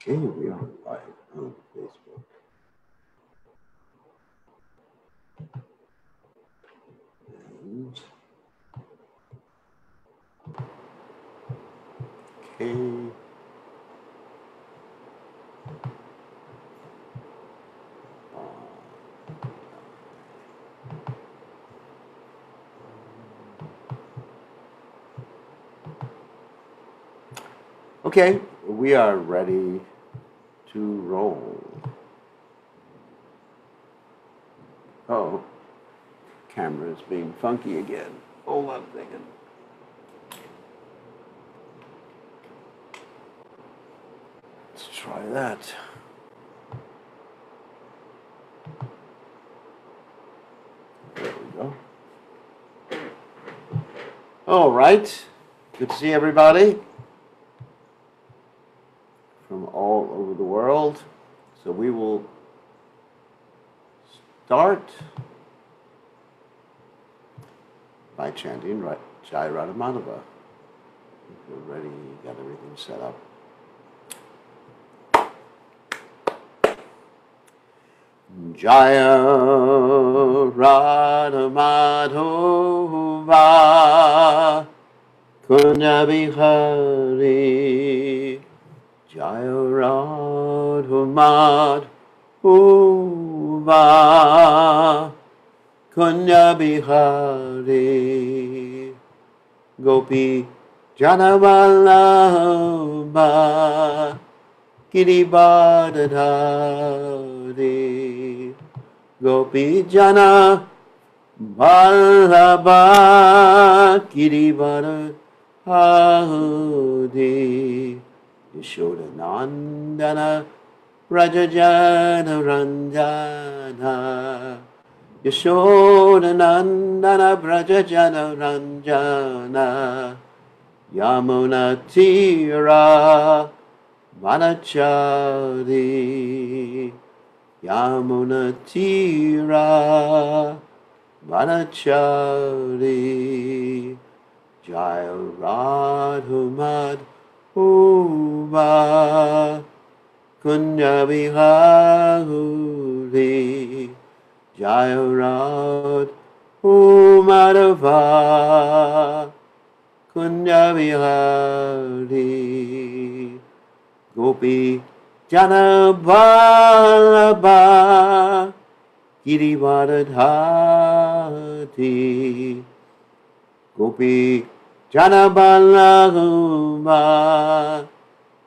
Okay, we are live on Facebook. And okay. Okay, we are ready to roll. Oh, camera is being funky again. Hold on a second. Let's try that. There we go. All right. Good to see everybody from all over the world. So we will start by chanting Jai Radhamadhava. If you're ready, got everything set up. Jaya Radhamadhava Kunya Bihari Jaya Radhamadhava Kunya Bihari Gopi Janavallabha Girivardhari Gopi Jana Vallabha Girivardhari Yashoda Nandana Rajajana Ranjana Yashoda Nandana Brajajana Ranjana Yamuna Tira Vanachari Yamuna Tira Vanachari Jaya Radhamadhava Kunya Bihari Jaya Radhamadhava Kunya Bihari Gopi Janavallabha Girivardhari Gopi Janavallabha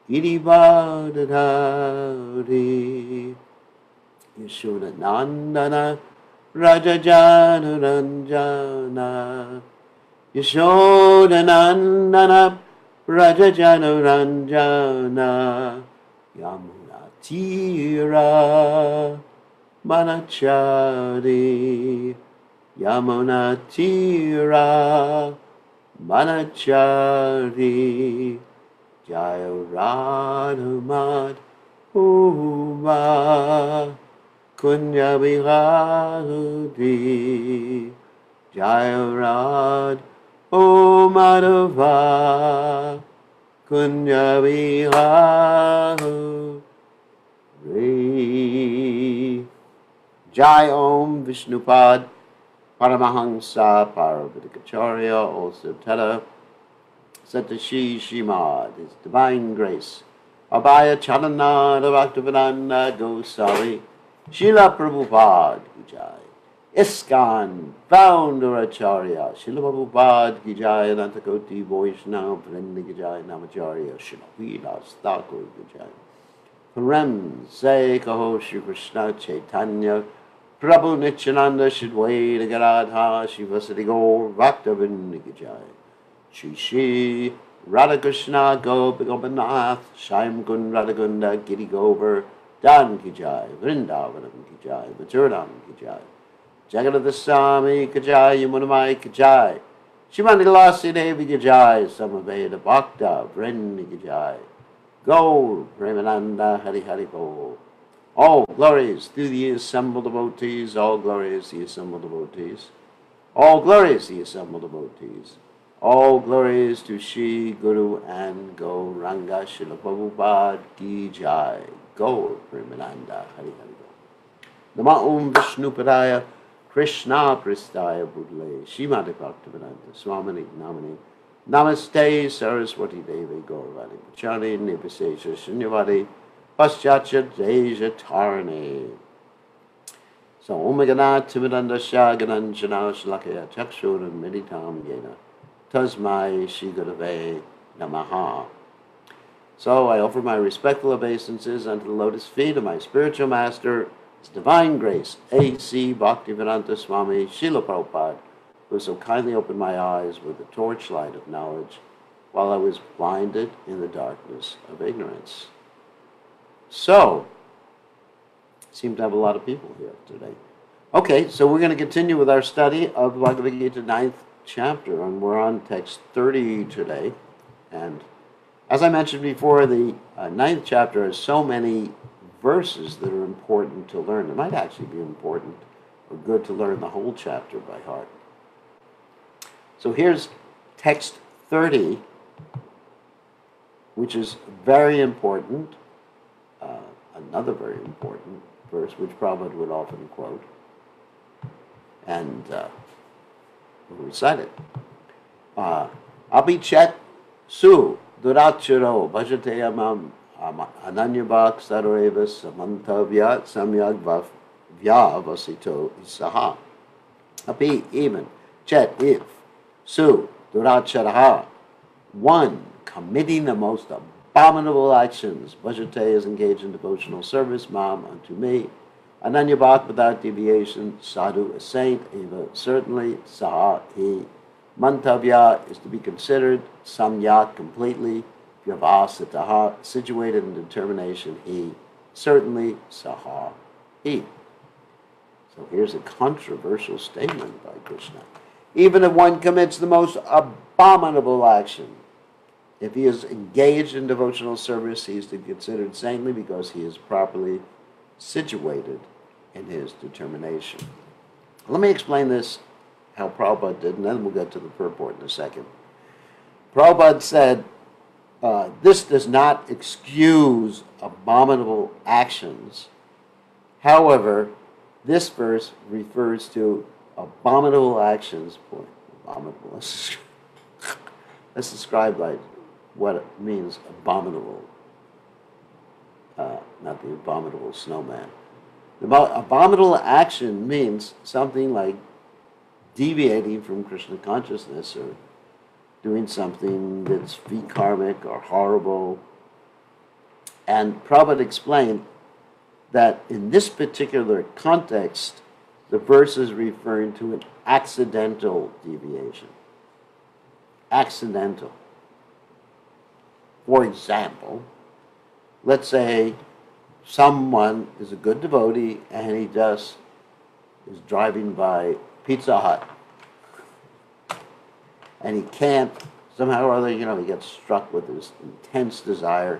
Girivardhari Yashoda Nandana Rajajana Ranjana Yashoda Nandana Rajajana Ranjana Yamuna Tira Manachari Yamuna Tira Manachari Jaya Radhamadhava Kunya Bihari Jaya Radhamadhava Kunya Bihari Jai Om Vishnupad Paramahansa Paravatikacharya also Teta Satashi Shimad, His Divine Grace Abhaya Chalananda Bhaktivedanta Goswami Srila Prabhupada Ki Jai ISKCON Founder Acharya Srila Prabhupada Ki Jai Anantakoti Vaishnava Vrinda Ki Jai Namacharya Srila Vilas Thakur Ki Jai Prem Say Kaho Shri Krishna Chaitanya Prabhu Nityananda Shidwaita Garadha Shivasati Gaur Bhaktavinda Ki Jai Shri Shri Radhakrishna Gopinath Shyam Kund Radhakunda Giri Gover Dan Ki Jai Vrindavanam Ki Jai Mathuranam Ki Jai Jagannath Swami Ki Jai Yamunamai Ki Jai Shrimati Tulasi Devi Ki Jai Samaveda Bhakta Vrinda Ki Jai Gaur Premananda Hari Hari Bol All glories to the assembled devotees, all glories to the assembled devotees. All glories to the assembled devotees. All glories to Shri Guru and Gauranga Srila Prabhupada Ki Jai. Gaur Premananda Hari Hari. Nama Om Vishnupadaya Krishna Pristaya Budle Shrimati Bhaktivedanta Swamini Namani Namaste Saraswati Devi Gauravani Pachani Nipasesha Shunyavadi Paschacha Deja Tarani. So Om Gana Timidanda Shagananjana Shlakaya Chakshura Meditam Yena Tasmai Shri Gurave Namaha. So I offer my respectful obeisances unto the lotus feet of my spiritual master, His Divine Grace, A.C. Bhaktivedanta Swami Srila Prabhupada, who so kindly opened my eyes with the torchlight of knowledge while I was blinded in the darkness of ignorance. So, seem to have a lot of people here today. Okay, so we're going to continue with our study of the Bhagavad Gita 9th chapter, and we're on text 30 today. And as I mentioned before, the 9th chapter has so many verses that are important to learn. It might actually be important or good to learn the whole chapter by heart. So here's text 30, which is very important, another very important verse, which Prabhupada would often quote, and we'll recite it. Abhichet su duracharo bhajate amam ananyabhak saroreva samantavya samyag vyavasito isaha. Api, even, chet, if, su, duracharaha, one committing the most abominable actions, bhajate is engaged in devotional service, mam, unto me, ananyabhak without deviation, sadhu, a saint, eva, certainly, saha, he, mantavya is to be considered, samyak, completely, vyavasitaha, situated in determination, he, certainly, saha, he. So here's a controversial statement by Krishna. Even if one commits the most abominable action, if he is engaged in devotional service, he is to be considered saintly because he is properly situated in his determination. Let me explain this, how Prabhupada did, and then we'll get to the purport in a second. Prabhupada said, this does not excuse abominable actions. However, this verse refers to abominable actions. Boy, abominable. Let's describe like what it means, abominable. Not the abominable snowman. The abominable action means something like deviating from Krishna consciousness or doing something that's vikarmic or horrible. And Prabhupada explained that in this particular context, the verse is referring to an accidental deviation. Accidental. For example, let's say someone is a good devotee and he just is driving by Pizza Hut and he can't, somehow or other, he gets struck with this intense desire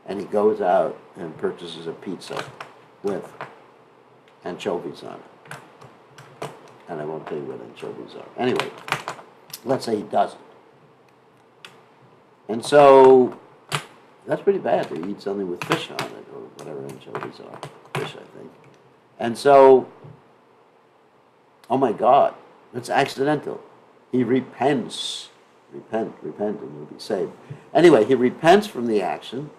and he goes out and purchases a pizza with anchovies on it. And I won't tell you what anchovies are. Anyway, let's say he doesn't. And so that's pretty bad to eat something with fish on it, or whatever anchovies are. Fish, I think. And so, oh my God, it's accidental. He repents. Repent, and you'll be saved. Anyway, he repents from the action.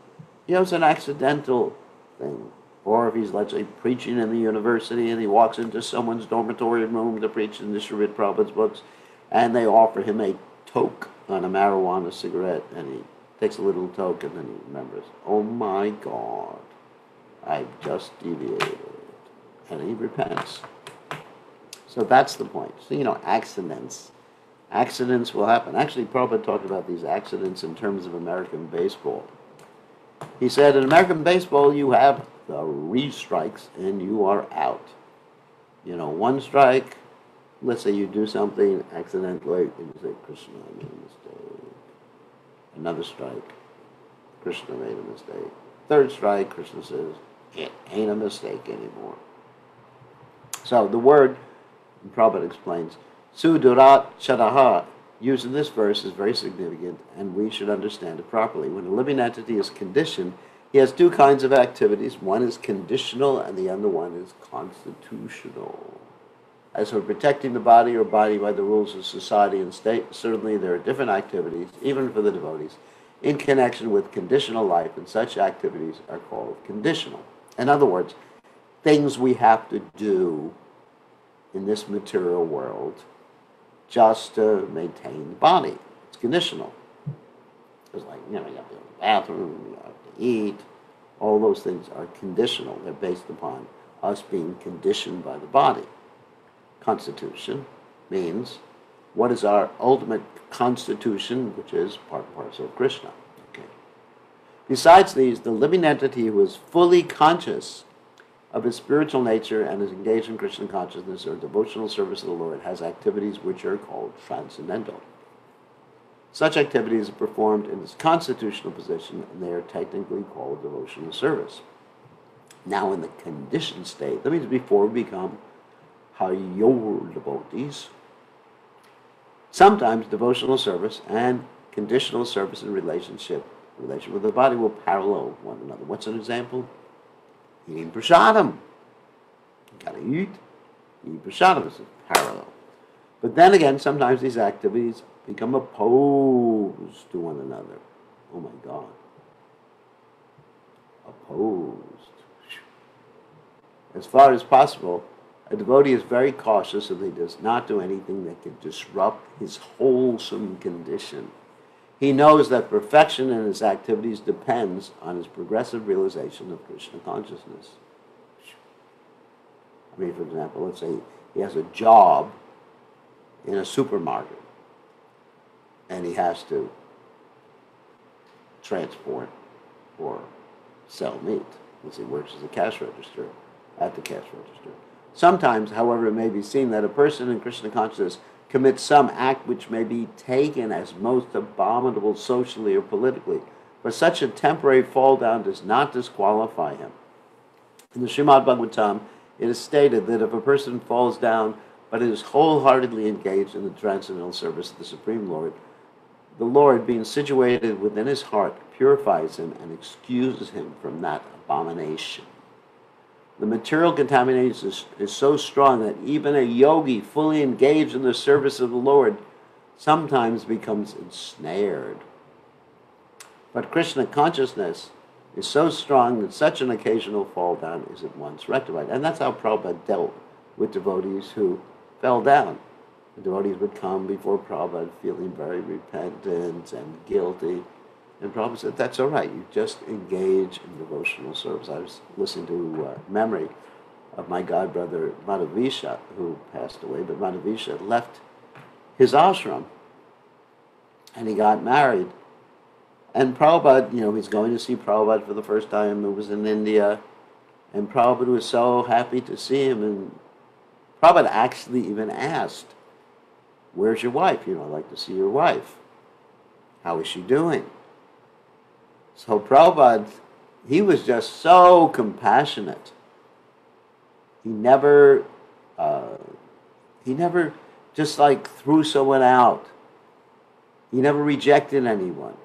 It's an accidental thing. Or if he's, let's say, preaching in the university and he walks into someone's dormitory room to preach and distribute Prabhupada's books, and they offer him a toke on a marijuana cigarette, and he takes a little toke and then he remembers, oh my God, I just deviated. And he repents. So that's the point. So, accidents. Accidents will happen. Actually, Prabhupada talked about these accidents in terms of American baseball. He said, in American baseball, you have 3 strikes and you are out. One strike, let's say you do something accidentally, and you say, Krishna, I made a mistake. Another strike, Krishna made a mistake. 3rd strike, Krishna says, It ain't a mistake anymore. So the word, Prabhupada explains, Sudurat Chadaha, used in this verse, is very significant, and we should understand it properly. When a living entity is conditioned, he has two kinds of activities. One is conditional, and the other one is constitutional. As for protecting the body or body by the rules of society and state, certainly there are different activities, even for the devotees, in connection with conditional life, and such activities are called conditional. In other words, things we have to do in this material world just to maintain the body. It's conditional. It's like, you have to go to the bathroom, you have to eat. All those things are conditional. They're based upon us being conditioned by the body. Constitution means what is our ultimate constitution, which is part and parcel of Krishna. Okay. Besides these, the living entity who is fully conscious of his spiritual nature and is engaged in Krishna consciousness or devotional service of the Lord has activities which are called transcendental. Such activities are performed in his constitutional position, and they are technically called devotional service. Now, in the conditioned state, that means before we become Hariyor devotees, sometimes devotional service and conditional service in relation with the body will parallel one another. What's an example? Eating prasadam. You gotta eat prasadam is parallel. But then again, sometimes these activities become opposed to one another. Oh my God. Opposed. As far as possible, a devotee is very cautious that he does not do anything that can disrupt his wholesome condition. He knows that perfection in his activities depends on his progressive realization of Krishna consciousness. I mean, for example, let's say he has a job in a supermarket and he has to transport or sell meat. Let's say he works as a cash register at the cash register. Sometimes, however, it may be seen that a person in Krishna consciousness commits some act which may be taken as most abominable socially or politically, but such a temporary fall down does not disqualify him. In the Srimad Bhagavatam, it is stated that if a person falls down but is wholeheartedly engaged in the transcendental service of the Supreme Lord, the Lord, being situated within his heart, purifies him and excuses him from that abomination. The material contamination is so strong that even a yogi fully engaged in the service of the Lord sometimes becomes ensnared. But Krishna consciousness is so strong that such an occasional fall down is at once rectified. And that's how Prabhupada dealt with devotees who fell down. The devotees would come before Prabhupada feeling very repentant and guilty. And Prabhupada said, that's all right, you just engage in devotional service. I was listening to a memory of my godbrother Madhavisha, who passed away, but Madhavisha left his ashram and he got married. And Prabhupada, he's going to see Prabhupada for the first time. It was in India. And Prabhupada was so happy to see him. And Prabhupada actually even asked, where's your wife? I'd like to see your wife. How is she doing? So Prabhupada, he was just so compassionate. He never just like threw someone out. He never rejected anyone.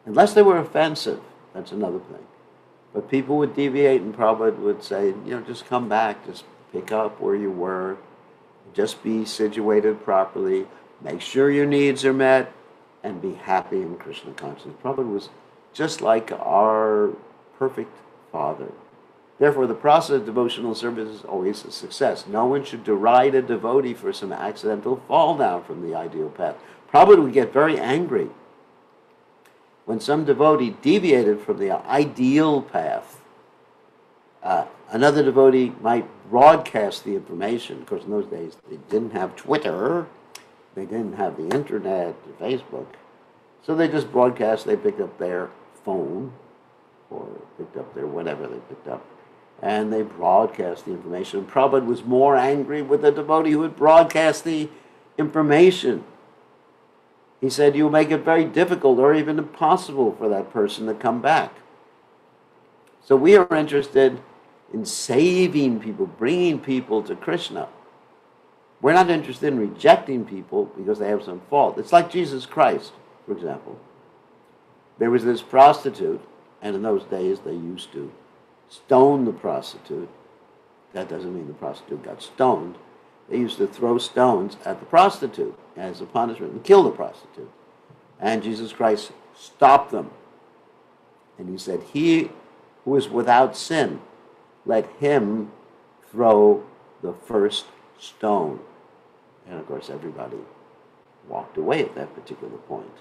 Unless they were offensive, that's another thing. But people would deviate and Prabhupada would say, just come back, just pick up where you were, just be situated properly, make sure your needs are met, and be happy in Krishna consciousness. Prabhupada was just like our perfect father. Therefore, the process of devotional service is always a success. No one should deride a devotee for some accidental fall down from the ideal path. Prabhupada would get very angry when some devotee deviated from the ideal path. Another devotee might broadcast the information. Of course, in those days, they didn't have Twitter. They didn't have the internet, Facebook. So they just broadcast, they picked up their phone or picked up their whatever they picked up, and they broadcast the information. Prabhupada was more angry with the devotee who would broadcast the information. He said, you make it very difficult or even impossible for that person to come back. So we are interested in saving people, bringing people to Krishna. We're not interested in rejecting people because they have some fault. It's like Jesus Christ, for example. There was this prostitute, and in those days they used to stone the prostitute. That doesn't mean the prostitute got stoned. They used to throw stones at the prostitute as a punishment and kill the prostitute. And Jesus Christ stopped them. And he said, "He who is without sin, let him throw the first stone." And of course, everybody walked away at that particular point.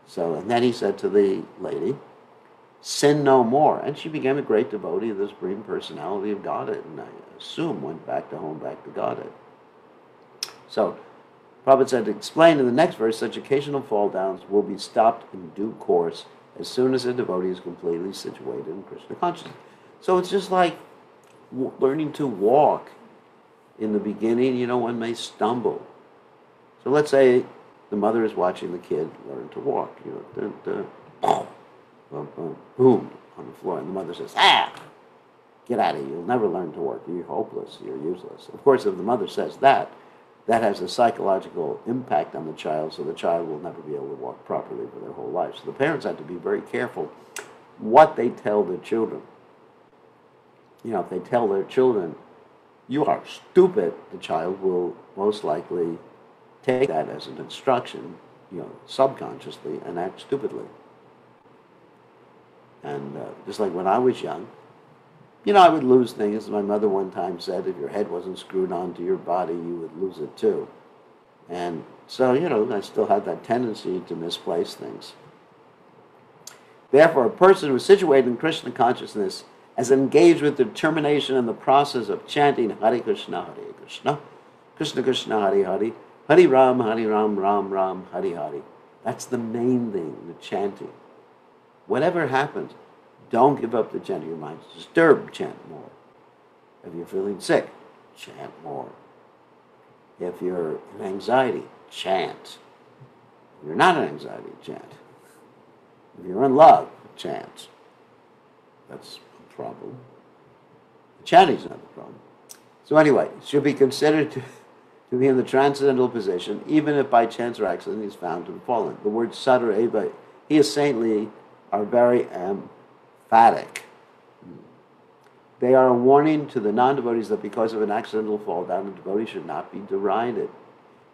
So, and then he said to the lady, "Sin no more." And she became a great devotee of the Supreme Personality of Godhead, and I assume went back to home, back to Godhead. So, Prabhupada said to explain in the next verse, such occasional fall downs will be stopped in due course as soon as a devotee is completely situated in Krishna consciousness. So it's just like learning to walk. In the beginning, one may stumble. So let's say the mother is watching the kid learn to walk. Boom, on the floor. And the mother says, get out of here. You'll never learn to walk. You're hopeless. You're useless. Of course, if the mother says that has a psychological impact on the child, so the child will never be able to walk properly for their whole life. So the parents have to be very careful what they tell their children. If they tell their children, "You are stupid," the child will most likely take that as an instruction, subconsciously, and act stupidly. And just like when I was young, I would lose things. My mother one time said, if your head wasn't screwed onto your body, you would lose it too. And so, I still had that tendency to misplace things. Therefore, a person who is situated in Krishna consciousness as engaged with determination in the process of chanting Hare Krishna, Krishna Krishna, Hare Hare, Hare Ram, Ram Ram, Hare Hare. That's the main thing, the chanting. Whatever happens, don't give up the chanting. Your mind's disturbed, chant more. If you're feeling sick, chant more. If you're in anxiety, chant. If you're not in anxiety, chant. If you're in love, chant. That's a problem. Chanting's not the problem. So anyway, it should be considered to be in the transcendental position, even if by chance or accident he's found to have fallen. The words Sadhara Eva, he is saintly, are very emphatic. They are a warning to the non-devotees that because of an accidental fall down, the devotee should not be derided.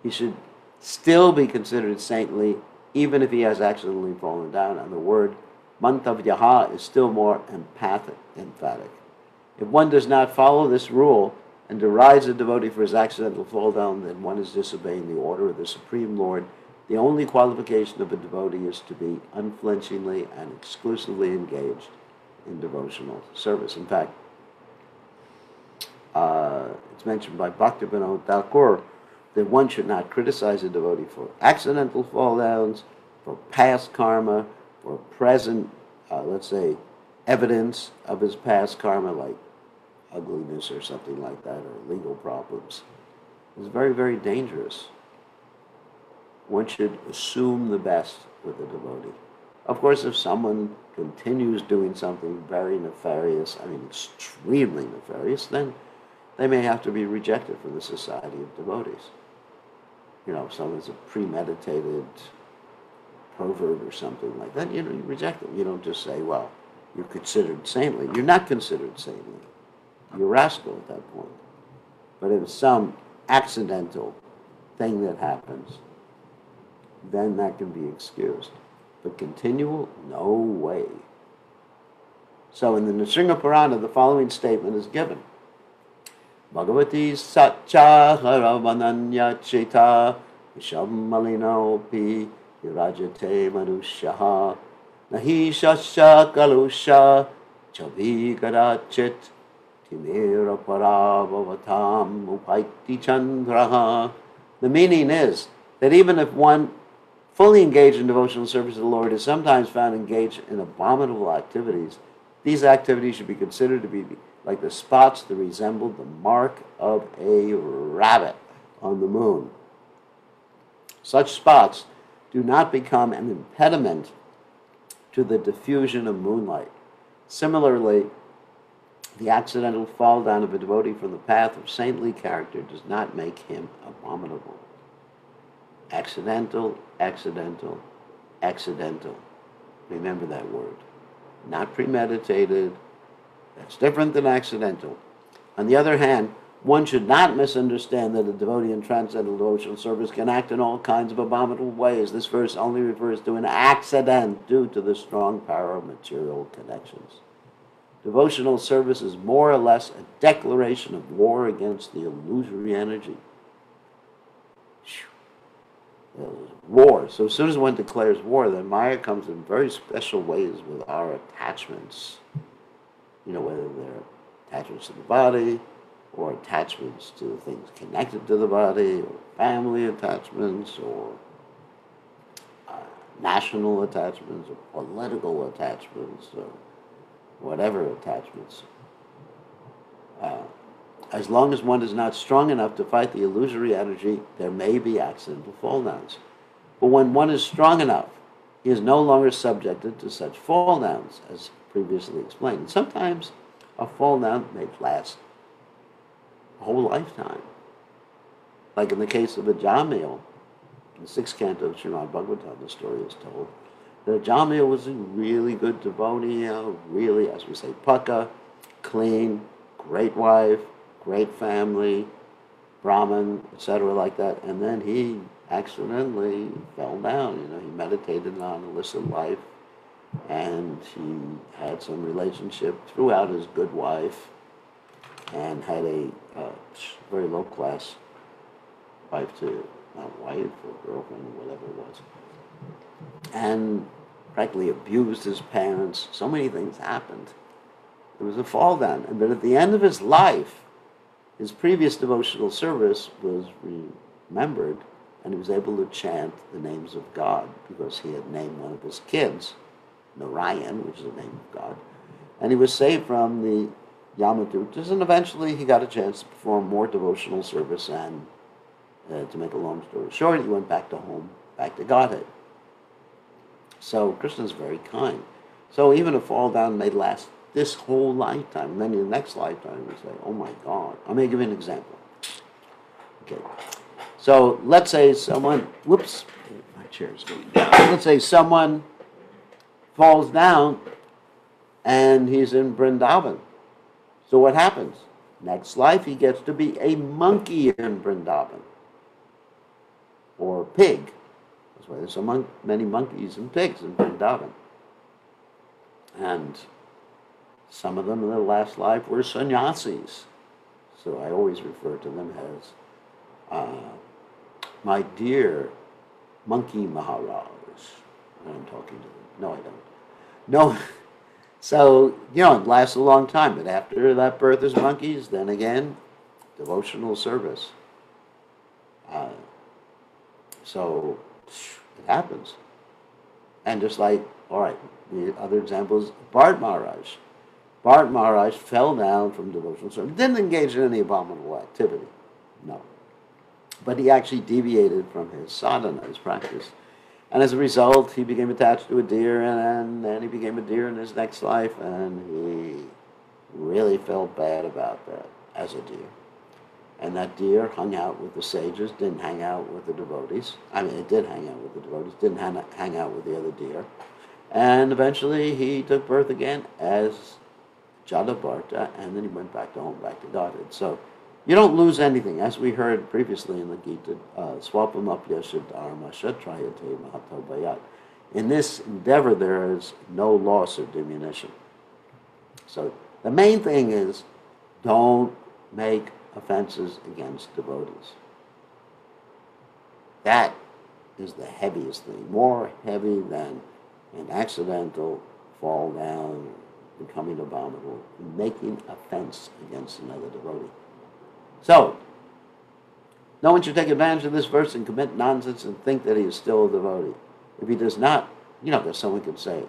He should still be considered saintly, even if he has accidentally fallen down. And the word mantavyaha is still more emphatic. If one does not follow this rule and derides a devotee for his accidental fall down, then one is disobeying the order of the Supreme Lord. The only qualification of a devotee is to be unflinchingly and exclusively engaged in devotional service. In fact, it's mentioned by Bhaktivinoda Thakur that one should not criticize a devotee for accidental fall downs, for past karma, for present, let's say, evidence of his past karma, like ugliness or something like that, or legal problems. It's very, very dangerous. One should assume the best with a devotee. Of course, if someone continues doing something very nefarious, extremely nefarious, then they may have to be rejected from the society of devotees. If someone's a premeditated pervert or something like that, you reject them. You don't just say, well, you're considered saintly. You're not considered saintly. You're a rascal at that point. But if it's some accidental thing that happens, then that can be excused. But continual? No way. So in the Nrsimha Purana, the following statement is given. Bhagavati satcha haravananya cheta visham malinopi virajate manushaha nahi shasya kalusha chavi garachit timera parabhavatam upaiti chandraha. The meaning is that even if one fully engaged in devotional service to the Lord is sometimes found engaged in abominable activities, these activities should be considered to be like the spots that resemble the mark of a rabbit on the moon. Such spots do not become an impediment to the diffusion of moonlight. Similarly, the accidental fall down of a devotee from the path of saintly character does not make him abominable. Accidental, accidental, accidental. Remember that word. Not premeditated. That's different than accidental. On the other hand, one should not misunderstand that a devotee in transcendental devotional service can act in all kinds of abominable ways. This verse only refers to an accident due to the strong power of material connections. Devotional service is more or less a declaration of war against the illusory energy. War. So as soon as one declares war, then Maya comes in very special ways with our attachments. Whether they're attachments to the body, or attachments to things connected to the body, or family attachments, or national attachments, or political attachments, or whatever attachments. As long as one is not strong enough to fight the illusory energy, there may be accidental fall downs. But when one is strong enough, he is no longer subjected to such fall downs, as previously explained. And sometimes a fall down may last a whole lifetime. Like in the case of Ajamil, in the 6th canto of Srimad Bhagavatam, the story is told that Ajamil was a really good devotee, really, as we say, pukka, clean, great wife, great family, Brahmin, etc., like that. And then he accidentally fell down. He meditated on illicit life, and he had some relationship throughout his good wife, and had a very low-class wife not wife or girlfriend or whatever it was, and practically abused his parents. So many things happened. It was a fall down. But at the end of his life, his previous devotional service was remembered, and he was able to chant the names of God because he had named one of his kids Narayan, which is the name of God, and he was saved from the Yamadutas, and eventually he got a chance to perform more devotional service, and to make a long story short, he went back to home, back to Godhead. So Krishna's very kind. So even a fall down may last this whole lifetime, and then in the next lifetime you say, oh my God. I'm going to give you an example. Okay. So let's say someone, whoops, my chair's going down. Let's say someone falls down and he's in Vrindavan. So what happens? Next life he gets to be a monkey in Vrindavan. Or a pig. That's why there's so many monkeys and pigs in Vrindavan. And some of them in their last life were sannyasis. So I always refer to them as my dear monkey Maharaj. When I'm talking to them. No, I don't. No. So, it lasts a long time. But after that birth as monkeys, then again, devotional service. So it happens. And just like, all right, the other example is Bharat Maharaj. Bharat Maharaj fell down from devotional service. Didn't engage in any abominable activity. No. But he actually deviated from his sadhana, his practice. And as a result, he became attached to a deer, and then he became a deer in his next life, and he really felt bad about that as a deer. And that deer hung out with the sages, didn't hang out with the devotees. I mean, it did hang out with the devotees, didn't hang out with the other deer. And eventually he took birth again as Jadabharta, and then he went back to home, back to Godhead. So you don't lose anything. As we heard previously in the Gita, swapamapya dharma shatrayate mahato bhayat. In this endeavor, there is no loss or diminution. So the main thing is, don't make offenses against devotees. That is the heaviest thing, more heavy than an accidental fall down, becoming abominable, making offense against another devotee. So, no one should take advantage of this verse and commit nonsense and think that he is still a devotee. If he does not, because someone could say,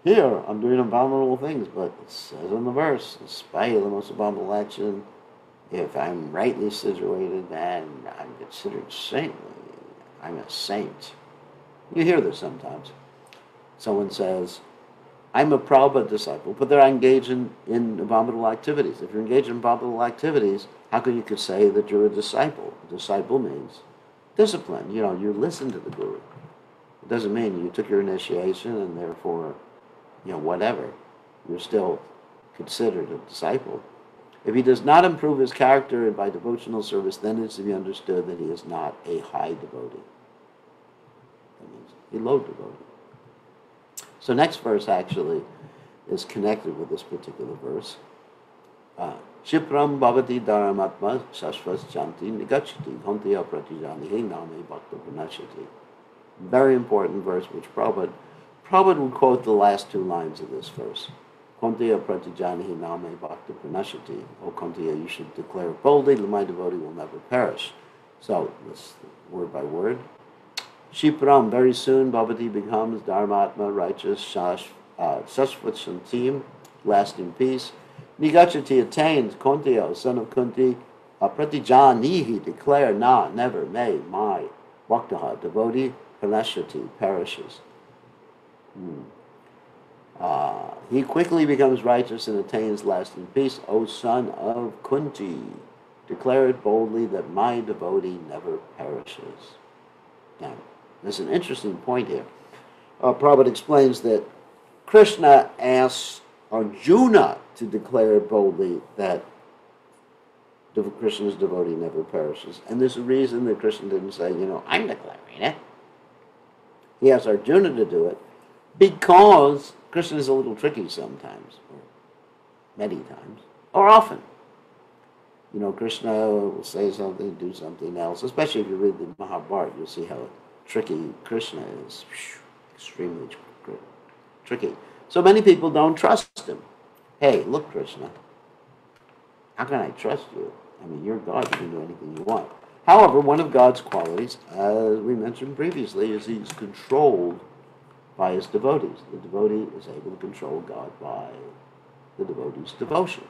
here, I'm doing abominable things, but it says in the verse, in spite of the most abominable action, if I'm rightly situated, then I'm considered saintly. I'm a saint. You hear this sometimes. Someone says, I'm a Prabhupada disciple, but they're engaged in abominable activities. If you're engaged in abominable activities, how can you could say that you're a disciple? A disciple means discipline. You listen to the Guru. It doesn't mean you took your initiation and therefore, whatever. You're still considered a disciple. If he does not improve his character by devotional service, then it's to be understood that he is not a high devotee. That means a low devotee. So next verse actually is connected with this particular verse. Shipram bhavati dharamatma shashvas chanti nigachati ghantya pratijanihi name bhakta pranashati. Very important verse which Prabhupada would quote the last two lines of this verse. Ghantya pratijanihi name bhakta pranashati. O Ghantya, you should declare boldly that my devotee will never perish. So, this word by word. Shipram, very soon, Bhavati becomes Dharmatma, righteous, Shashvat Shantim, lasting peace. Nigachati attains, Kuntya, son of Kunti, Pratijanihi, declare, never, may, my, Bhaktaha, devotee, Pranashati, perishes. He quickly becomes righteous and attains lasting peace. O son of Kunti, declare it boldly that my devotee never perishes. Now, there's an interesting point here. Prabhupada explains that Krishna asks Arjuna to declare boldly that Krishna's devotee never perishes. And there's a reason that Krishna didn't say, I'm declaring it. He asked Arjuna to do it because Krishna is a little tricky sometimes, or many times, or often. Krishna will say something, do something else. Especially if you read the Mahabharata, you'll see how tricky Krishna is. Extremely tricky. So many people don't trust him. Hey, look, Krishna, how can I trust you? I mean, you're God, you can do anything you want. However, one of God's qualities, as we mentioned previously, is he's controlled by his devotees. The devotee is able to control God by the devotee's devotion.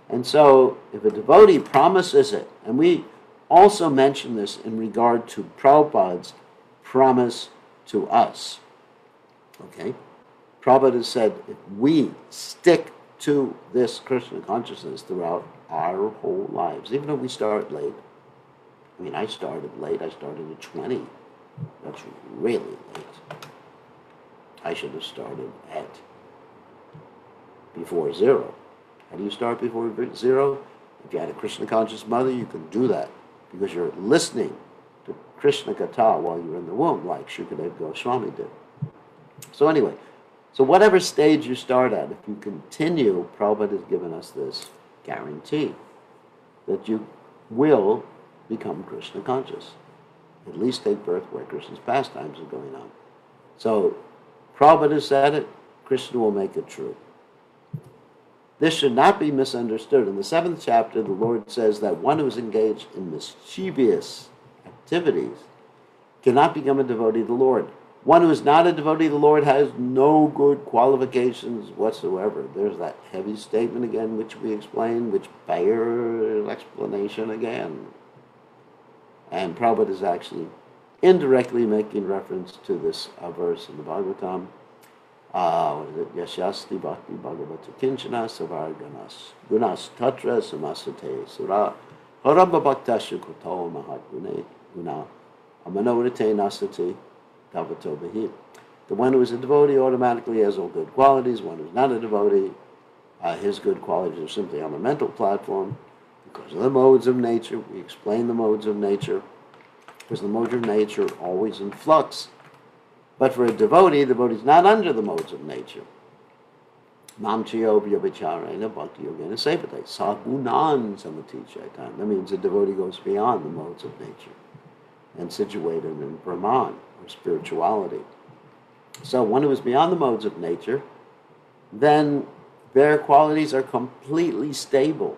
And so, if a devotee promises it, and we also mention this in regard to Prabhupada's promise to us. Okay? Prabhupada has said, if we stick to this Krishna consciousness throughout our whole lives, even if we start late, I mean, I started late, I started at 20. That's really late. I should have started before 0. How do you start before 0? If you had a Krishna conscious mother, you can do that because you're listening to Krishna Katha while you're in the womb, like Shukadeva Goswami did. So anyway, so whatever stage you start at, if you continue, Prabhupada has given us this guarantee that you will become Krishna conscious. At least take birth where Krishna's pastimes are going on. So Prabhupada has said it, Krishna will make it true. This should not be misunderstood. In the 7th chapter, the Lord says that one who is engaged in mischievous activities cannot become a devotee of the Lord. One who is not a devotee of the Lord has no good qualifications whatsoever. There's that heavy statement again, which we explained, which bears explanation again. And Prabhupada is actually indirectly making reference to this verse in the Bhagavatam. Yashasti bhakti bhagavata kinchana savar gunas tatra samasate sura haramba bhaktasya koto mahat guna amanovrite nasati tavato bahi. The one who is a devotee automatically has all good qualities. One who is not a devotee, his good qualities are simply on the mental platform because of the modes of nature. We explain the modes of nature because the modes of nature are always in flux. But for a devotee, the devotee is not under the modes of nature. Mamchayo vyabhicharena bhakti yogena sevate sagunan samati shaitan. That means the devotee goes beyond the modes of nature and situated in Brahman, or spirituality. So one who is beyond the modes of nature, then their qualities are completely stable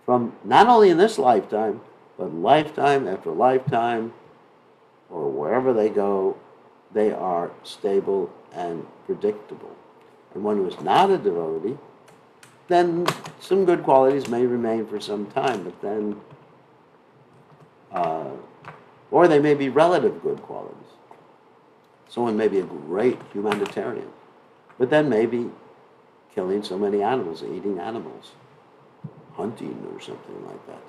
from not only in this lifetime, but lifetime after lifetime, or wherever they go, they are stable and predictable. And one who is not a devotee, then some good qualities may remain for some time, but then, or they may be relative good qualities. Someone may be a great humanitarian, But then maybe killing so many animals, eating animals, hunting or something like that.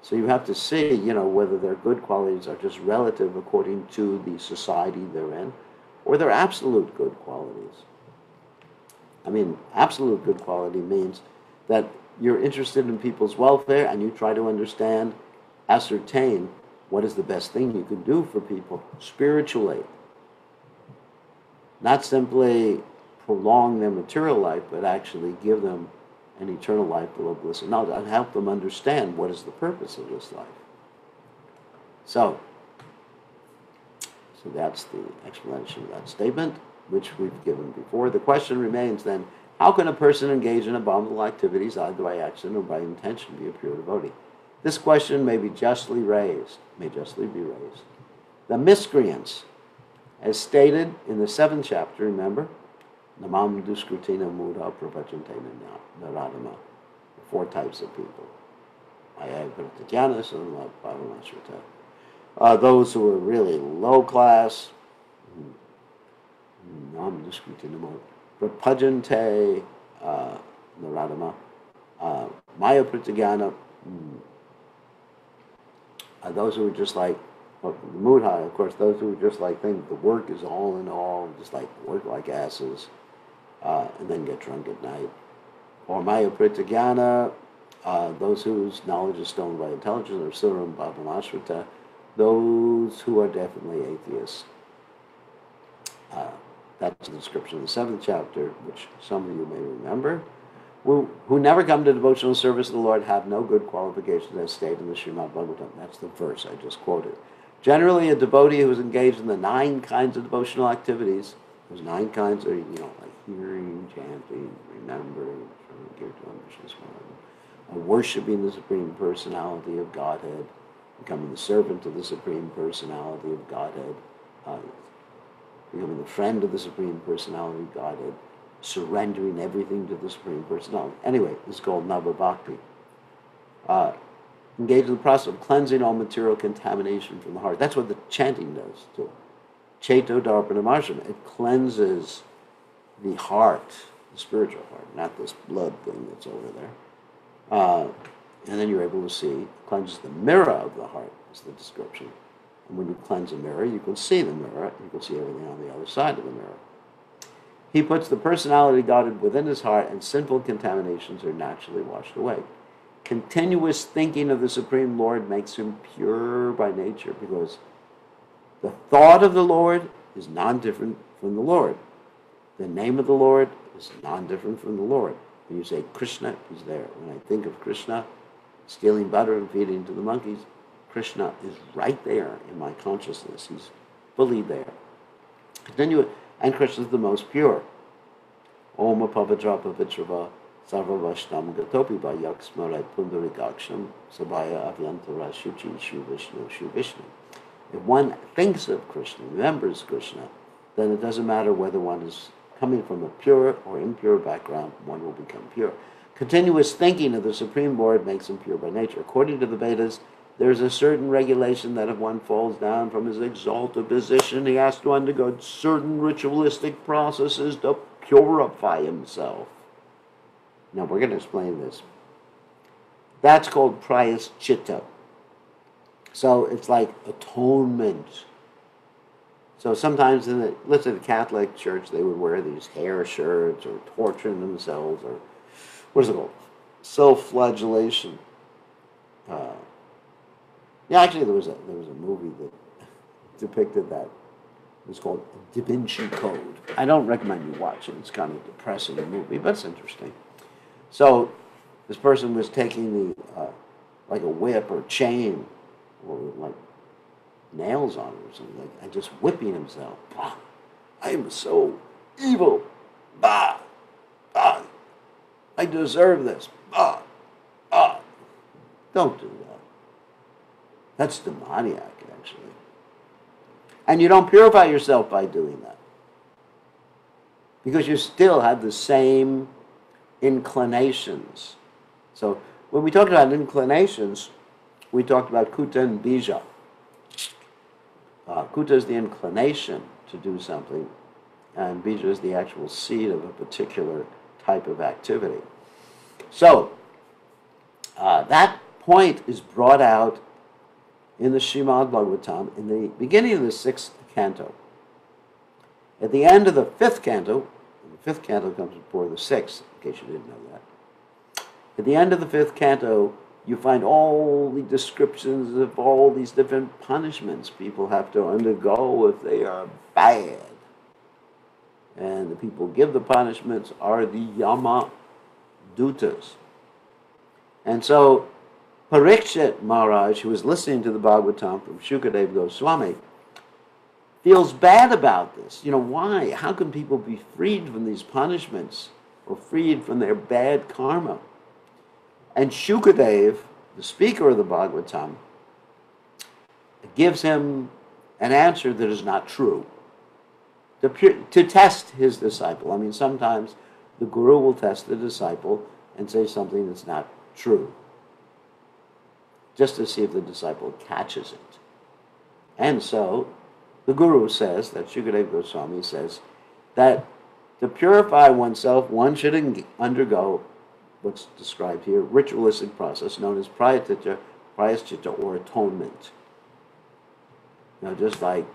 So you have to see, whether their good qualities are just relative according to the society they're in, or they're absolute good qualities. I mean, absolute good quality means that you're interested in people's welfare and you try to understand, ascertain what is the best thing you can do for people spiritually. Not simply prolong their material life, but actually give them an eternal life full of bliss and knowledge, and help them understand what is the purpose of this life. So that's the explanation of that statement, which we've given before. The question remains then, how can a person engage in abominable activities, either by accident or by intention, be a pure devotee? This question may justly be raised. The miscreants, as stated in the 7th chapter, remember, Namam Duskrutina Mudha Prabhajantena Naradama, 4 types of people. Those who are really low class, Namam Duskrutina Mudha Prabhajante Naradama, Maya Pratigyana, those who are just like, the Mudha, of course, those who are just like think the work is all in all, just like work like asses, and then get drunk at night. Or Maya Pratigyana, those whose knowledge is stolen by intelligence, or Suram Bhavanashrita, those who are definitely atheists. That's the description of the 7th chapter, which some of you may remember. Who never come to devotional service of the Lord have no good qualifications, as stated in the Srimad Bhagavatam. That's the verse I just quoted. Generally, a devotee who is engaged in the 9 kinds of devotional activities, those 9 kinds are, like hearing, chanting, remembering, worshiping the Supreme Personality of Godhead, becoming the servant of the Supreme Personality of Godhead, becoming the friend of the Supreme Personality of Godhead, surrendering everything to the Supreme Personality. Anyway, this is called Nava Bhakti. Engage in the process of cleansing all material contamination from the heart. That's what the chanting does too. Cheto Darpana Marsham. It cleanses the heart, the spiritual heart, not this blood thing that's over there. And then you're able to see, cleanses the mirror of the heart, is the description. And when you cleanse a mirror, you can see the mirror, you can see everything on the other side of the mirror. He puts the personality guarded within his heart, and sinful contaminations are naturally washed away. Continuous thinking of the Supreme Lord makes him pure by nature, because the thought of the Lord is non-different from the Lord. The name of the Lord is non-different from the Lord. When you say Krishna, he's there. When I think of Krishna stealing butter and feeding to the monkeys, Krishna is right there in my consciousness. He's fully there. Continue, and Krishna is the most pure. Om Pavitra Pavitrava Sarva Vaishnam Gatopi Vayak Smarat Pundarikaksham Sabhaya Avyantara Shuchi Shu Vishnu. If one thinks of Krishna, remembers Krishna, then it doesn't matter whether one is coming from a pure or impure background, one will become pure. Continuous thinking of the Supreme Lord makes him pure by nature. According to the Vedas, there's a certain regulation that if one falls down from his exalted position, he has to undergo certain ritualistic processes to purify himself. Now, we're going to explain this. That's called prayaschita. So it's like atonement. So sometimes let's say the Catholic Church, they would wear these hair shirts or torturing themselves, or what is it called? Self-flagellation. Actually, there was a movie that depicted that. It was called Da Vinci Code. I don't recommend you watch it. It's kind of a depressing movie, but it's interesting. So this person was taking like a whip or chain, or like nails on it or something, and just whipping himself. Bah, I am so evil. Bah, bah, I deserve this. Bah, bah. Don't do that. That's demoniac, actually. And you don't purify yourself by doing that, because you still have the same inclinations. So when we talked about inclinations, we talked about kuta and bija. Kuta is the inclination to do something, And bija is the actual seed of a particular type of activity. So, that point is brought out in the Srimad Bhagavatam in the beginning of the 6th canto. At the end of the 5th canto, the 5th canto comes before the 6th, in case you didn't know that. At the end of the 5th canto, you find all the descriptions of all these different punishments people have to undergo if they are bad. And the people who give the punishments are the Yama Dutas. And so Parikshit Maharaj, who was listening to the Bhagavatam from Shukadeva Goswami, feels bad about this. Why? How can people be freed from these punishments or freed from their bad karma? And Shukadeva, the speaker of the Bhagavatam, gives him an answer that is not true to test his disciple. I mean, sometimes the guru will test the disciple and say something that's not true, just to see if the disciple catches it. And so the guru says, that Shukadeva Goswami says, that to purify oneself, one should undergo what's described here, ritualistic process known as prayachitta or atonement. Just like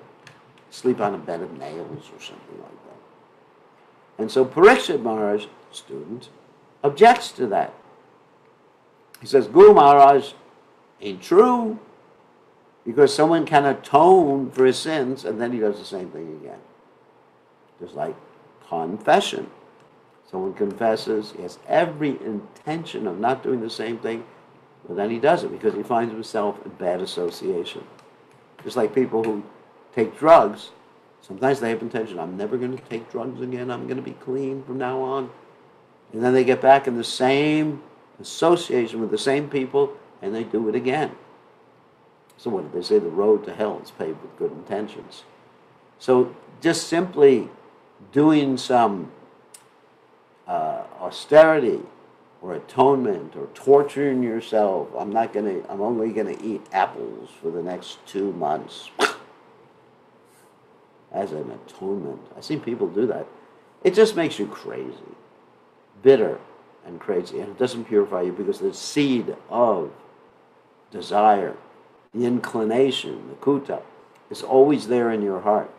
sleep on a bed of nails or something like that. And so Parikshit Maharaj, student, objects to that. He says, Guru Maharaj ain't true, because someone can atone for his sins and then he does the same thing again. Just like confession. Someone confesses, he has every intention of not doing the same thing, but then he does it because he finds himself in bad association. Just like people who take drugs, sometimes they have intention, I'm never going to take drugs again, I'm going to be clean from now on. And then they get back in the same association with the same people and they do it again. So what did they say? The road to hell is paved with good intentions. So just simply doing some austerity or atonement or torturing yourself, I'm only going to eat apples for the next 2 months as an atonement. I've seen people do that. It just makes you crazy, bitter and crazy, and it doesn't purify you because the seed of desire, the inclination, the kuta, is always there in your heart.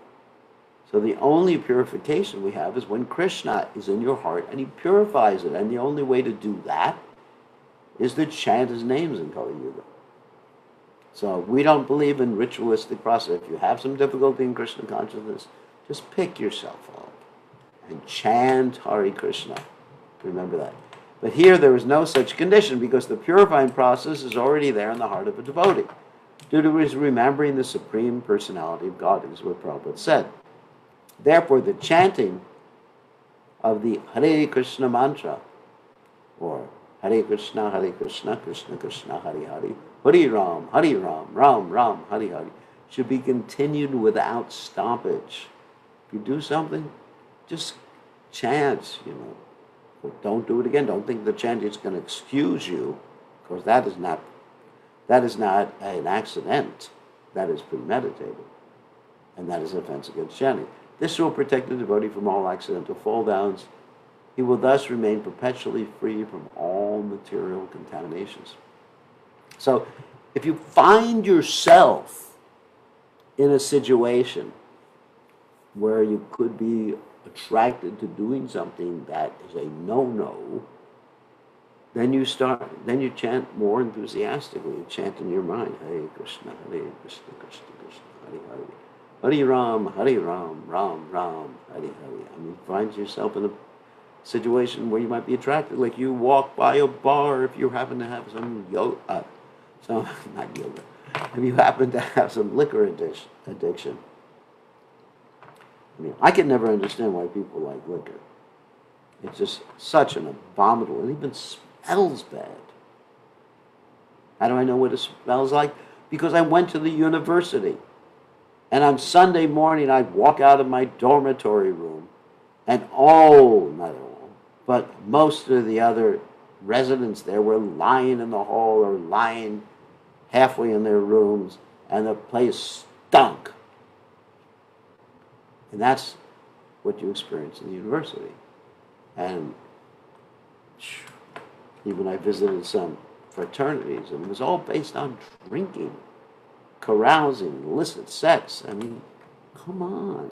So the only purification we have is when Krishna is in your heart and he purifies it. And the only way to do that is to chant his names in Kali Yuga. So we don't believe in ritualistic process. If you have some difficulty in Krishna consciousness, just pick yourself up and chant Hare Krishna. Remember that. But here there is no such condition because the purifying process is already there in the heart of a devotee, due to his remembering the Supreme Personality of God, is what Prabhupada said. Therefore, the chanting of the Hare Krishna mantra, or Hare Krishna, Krishna Krishna, Hare Hare, Hare Ram, Ram Ram, Hare Hare, should be continued without stoppage. If you do something, just chant, But don't do it again. Don't think the chanting is going to excuse you, because that is not an accident. That is premeditated. And that is an offense against chanting. This will protect the devotee from all accidental fall downs. He will thus remain perpetually free from all material contaminations. So, if you find yourself in a situation where you could be attracted to doing something that is a no-no, then you chant more enthusiastically. You chant in your mind, Hare Krishna, Krishna Krishna, Hare Hare. Hare Ram, Ram Ram, Hare Hare. I mean, find yourself in a situation where you might be attracted, like you walk by a bar if you happen to have some not yoga, if you happen to have some liquor addiction. I mean, I can never understand why people like liquor. It's just such an abominable, it even smells bad. How do I know what it smells like? Because I went to the university. And on Sunday morning, I'd walk out of my dormitory room, and not all, but most of the other residents there were lying in the hall or lying halfway in their rooms, and the place stunk. And that's what you experience in the university. And even I visited some fraternities, and it was all based on drinking, carousing, illicit sex. I mean, come on.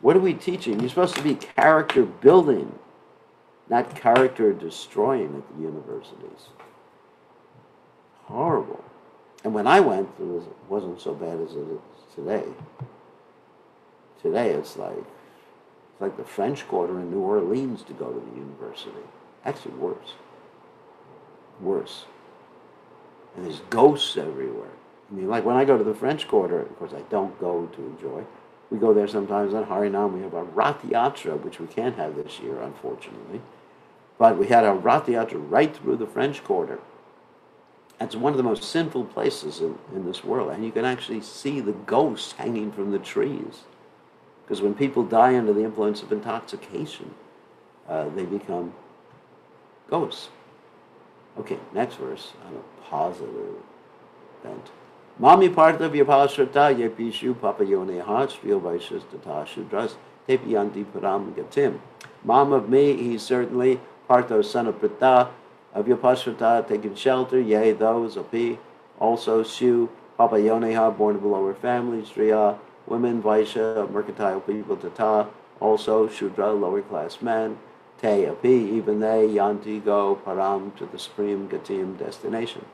What are we teaching? You're supposed to be character building, not character destroying at the universities. Horrible. And when I went, it wasn't so bad as it is today. Today it's like the French Quarter in New Orleans to go to the university. Actually worse. Worse. And there's ghosts everywhere. I mean, like when I go to the French Quarter, of course I don't go to enjoy. We go there sometimes on Harinam. We have a Rath Yatra, which we can't have this year, unfortunately. But we had a Rath Yatra right through the French Quarter. It's one of the most sinful places in this world. And you can actually see the ghosts hanging from the trees. Because when people die under the influence of intoxication, they become ghosts. Okay, next verse on a positive bent. Mami partha vyapashrata yepishu papayoneha shvil vaishyastata shudras tepiyanti param gatim. Mom of me, he's certainly partha, son of Pritha, of Vyapashrata, taken shelter, yea, those, api, also Shu, papayoneha, born of a lower family, Striya, women, Vaishya, mercantile people, Tata, also Shudra, lower class men, Te, api, even they, Yanti, go, Param, to the supreme Gatim, destination.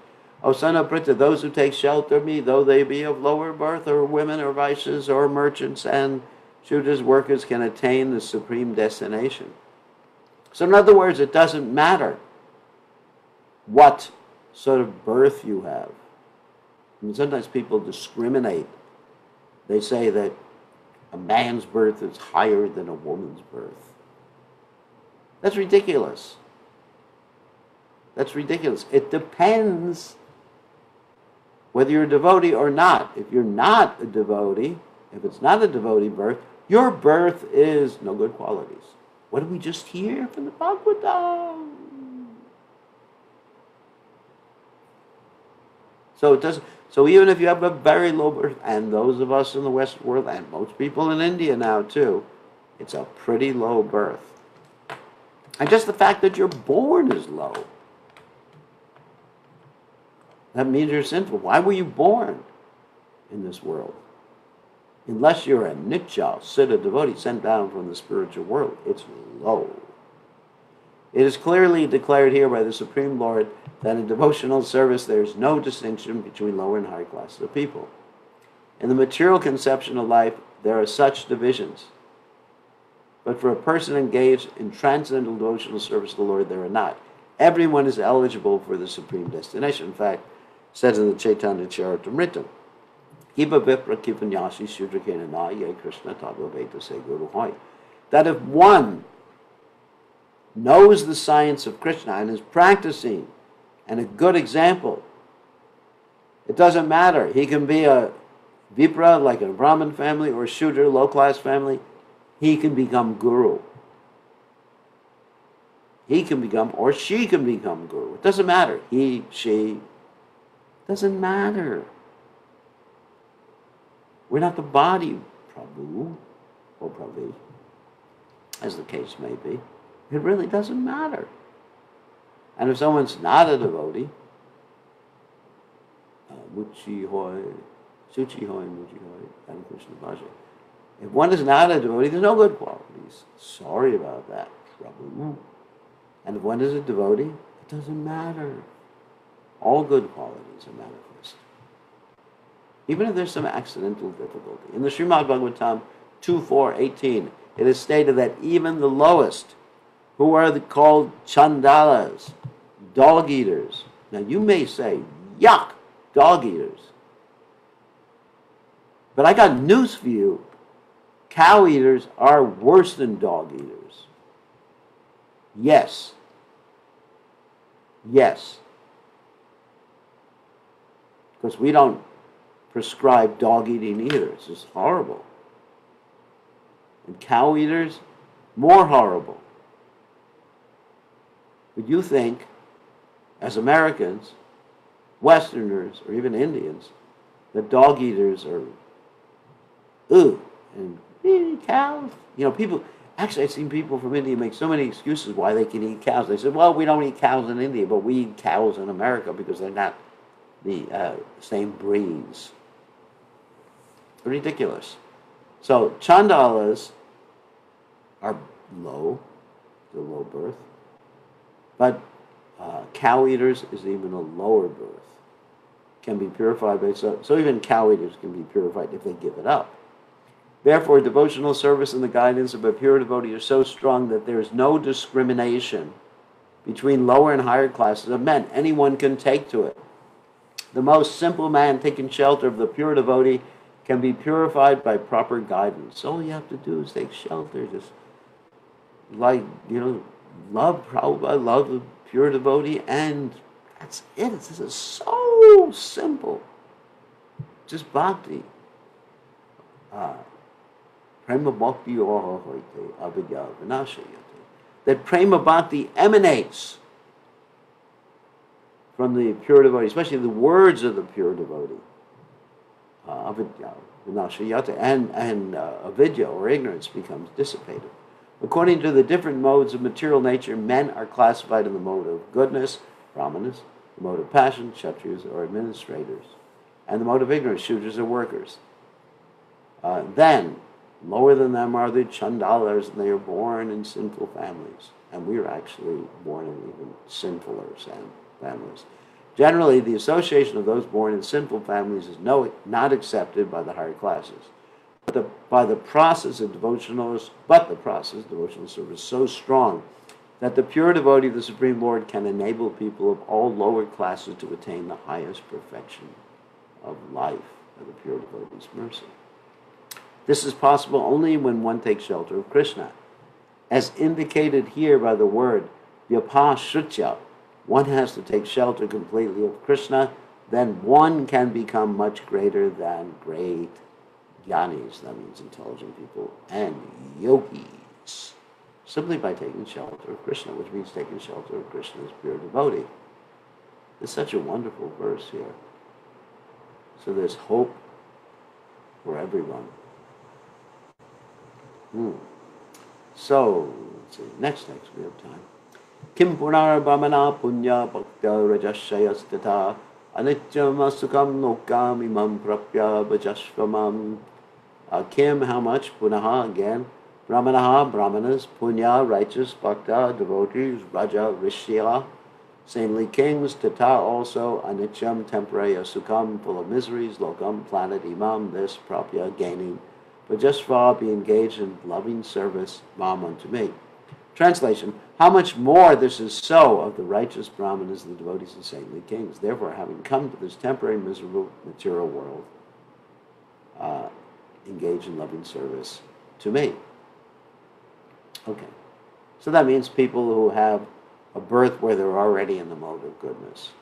O son of Pritha, those who take shelter of me, though they be of lower birth, or women, or Vaishyas, or merchants, and Shudra's workers can attain the supreme destination. So in other words, it doesn't matter what sort of birth you have. I mean, sometimes people discriminate. They say that a man's birth is higher than a woman's birth. That's ridiculous. That's ridiculous. It depends whether you're a devotee or not. If you're not a devotee, if it's not a devotee birth, your birth is no good qualities. What did we just hear from the Bhagavatam? So it doesn't. So even if you have a very low birth, and those of us in the Western world, and most people in India now too, it's a pretty low birth. And just the fact that you're born is low. That means you're sinful. Why were you born in this world? Unless you're a nitya, siddha devotee sent down from the spiritual world, it's low. It is clearly declared here by the Supreme Lord that in devotional service there is no distinction between lower and higher classes of people. In the material conception of life, there are such divisions. But for a person engaged in transcendental devotional service to the Lord, there are not. Everyone is eligible for the supreme destination. In fact, it says in the Chaitanya Charitamrita, Kipa Vipra Kipanyashi Shudra Kenana Ye Krishna Tadva Veda Se Guru Hoy. That if one knows the science of Krishna and is practicing and a good example, it doesn't matter. He can be a Vipra, like in a Brahmin family, or a Shudra, low-class family. He can become Guru. He can become, or she can become Guru. It doesn't matter. He, she, doesn't matter. We're not the body, Prabhu, or Prabhu, as the case may be. It really doesn't matter. And if someone's not a devotee, Muchi Hoy, Suchi Hoy, Muchi Hoy, Hare Krishna Bhaja. If one is not a devotee, there's no good qualities. Sorry about that, Prabhu. And if one is a devotee, it doesn't matter. All good qualities are manifest. Even if there's some accidental difficulty. In the Srimad Bhagavatam 2.4.18, it is stated that even the lowest, who are called chandalas, dog eaters. Now you may say, yuck, dog eaters. But I got news for you. Cow eaters are worse than dog eaters. Yes. Yes. Because we don't prescribe dog eating either. It's just horrible. And cow eaters, more horrible. But you think, as Americans, Westerners, or even Indians, that dog eaters are, and eat cows. You know, people, actually I've seen people from India make so many excuses why they can eat cows. They said, well, we don't eat cows in India, but we eat cows in America because they're not the same breeds. Ridiculous. So Chandalas are low, the low birth, but cow eaters is even a lower birth. Can be purified by so even cow eaters can be purified if they give it up. Therefore, devotional service and the guidance of a pure devotee are so strong that there is no discrimination between lower and higher classes of men. Anyone can take to it. The most simple man taking shelter of the pure devotee can be purified by proper guidance. All you have to do is take shelter, just like, love Prabhupada, love the pure devotee, and that's it. This is so simple. Just bhakti. Prema bhakti oha hoite avidya vinashayate. That prema bhakti emanates from the pure devotee, especially the words of the pure devotee. Avidya vinashayate, and avidya, or ignorance, becomes dissipated. According to the different modes of material nature, men are classified in the mode of goodness, brahmanas, the mode of passion, kshatriyas, or administrators, and the mode of ignorance, shudras, or workers. Then, lower than them are the chandalas, and they are born in sinful families. And we are actually born in even sinfuler families. Generally, the association of those born in sinful families is not accepted by the higher classes. By the process of devotional service is so strong that the pure devotee of the Supreme Lord can enable people of all lower classes to attain the highest perfection of life by the pure devotee's mercy. This is possible only when one takes shelter of Krishna. As indicated here by the word vyapashritya, one has to take shelter completely of Krishna, then one can become much greater than great jnanis, that means intelligent people, and yogis, simply by taking shelter of Krishna, which means taking shelter of Krishna's pure devotee. It's such a wonderful verse here. So there's hope for everyone. So, let's see, next text we have time. Kim punar brahmana punya bhakta rajashayastata anityam asukam lokam imam prapya bhajashvamam. Kim, how much? Punaha, again. Brahmanaha, brahmanas. Punya, righteous. Bhakta, devotees. Raja, rishya, saintly kings. Tata, also. Anityam, temporary. Asukam, full of miseries. Lokam, planet. Imam, this. Prapya, gaining. Bhajashva, be engaged in loving service. Mam, unto me. Translation: how much more this is so of the righteous brahmanas, the devotees, and saintly kings. Therefore, having come to this temporary, miserable, material world, engage in loving service to me. Okay. So that means people who have a birth where they're already in the mode of goodness.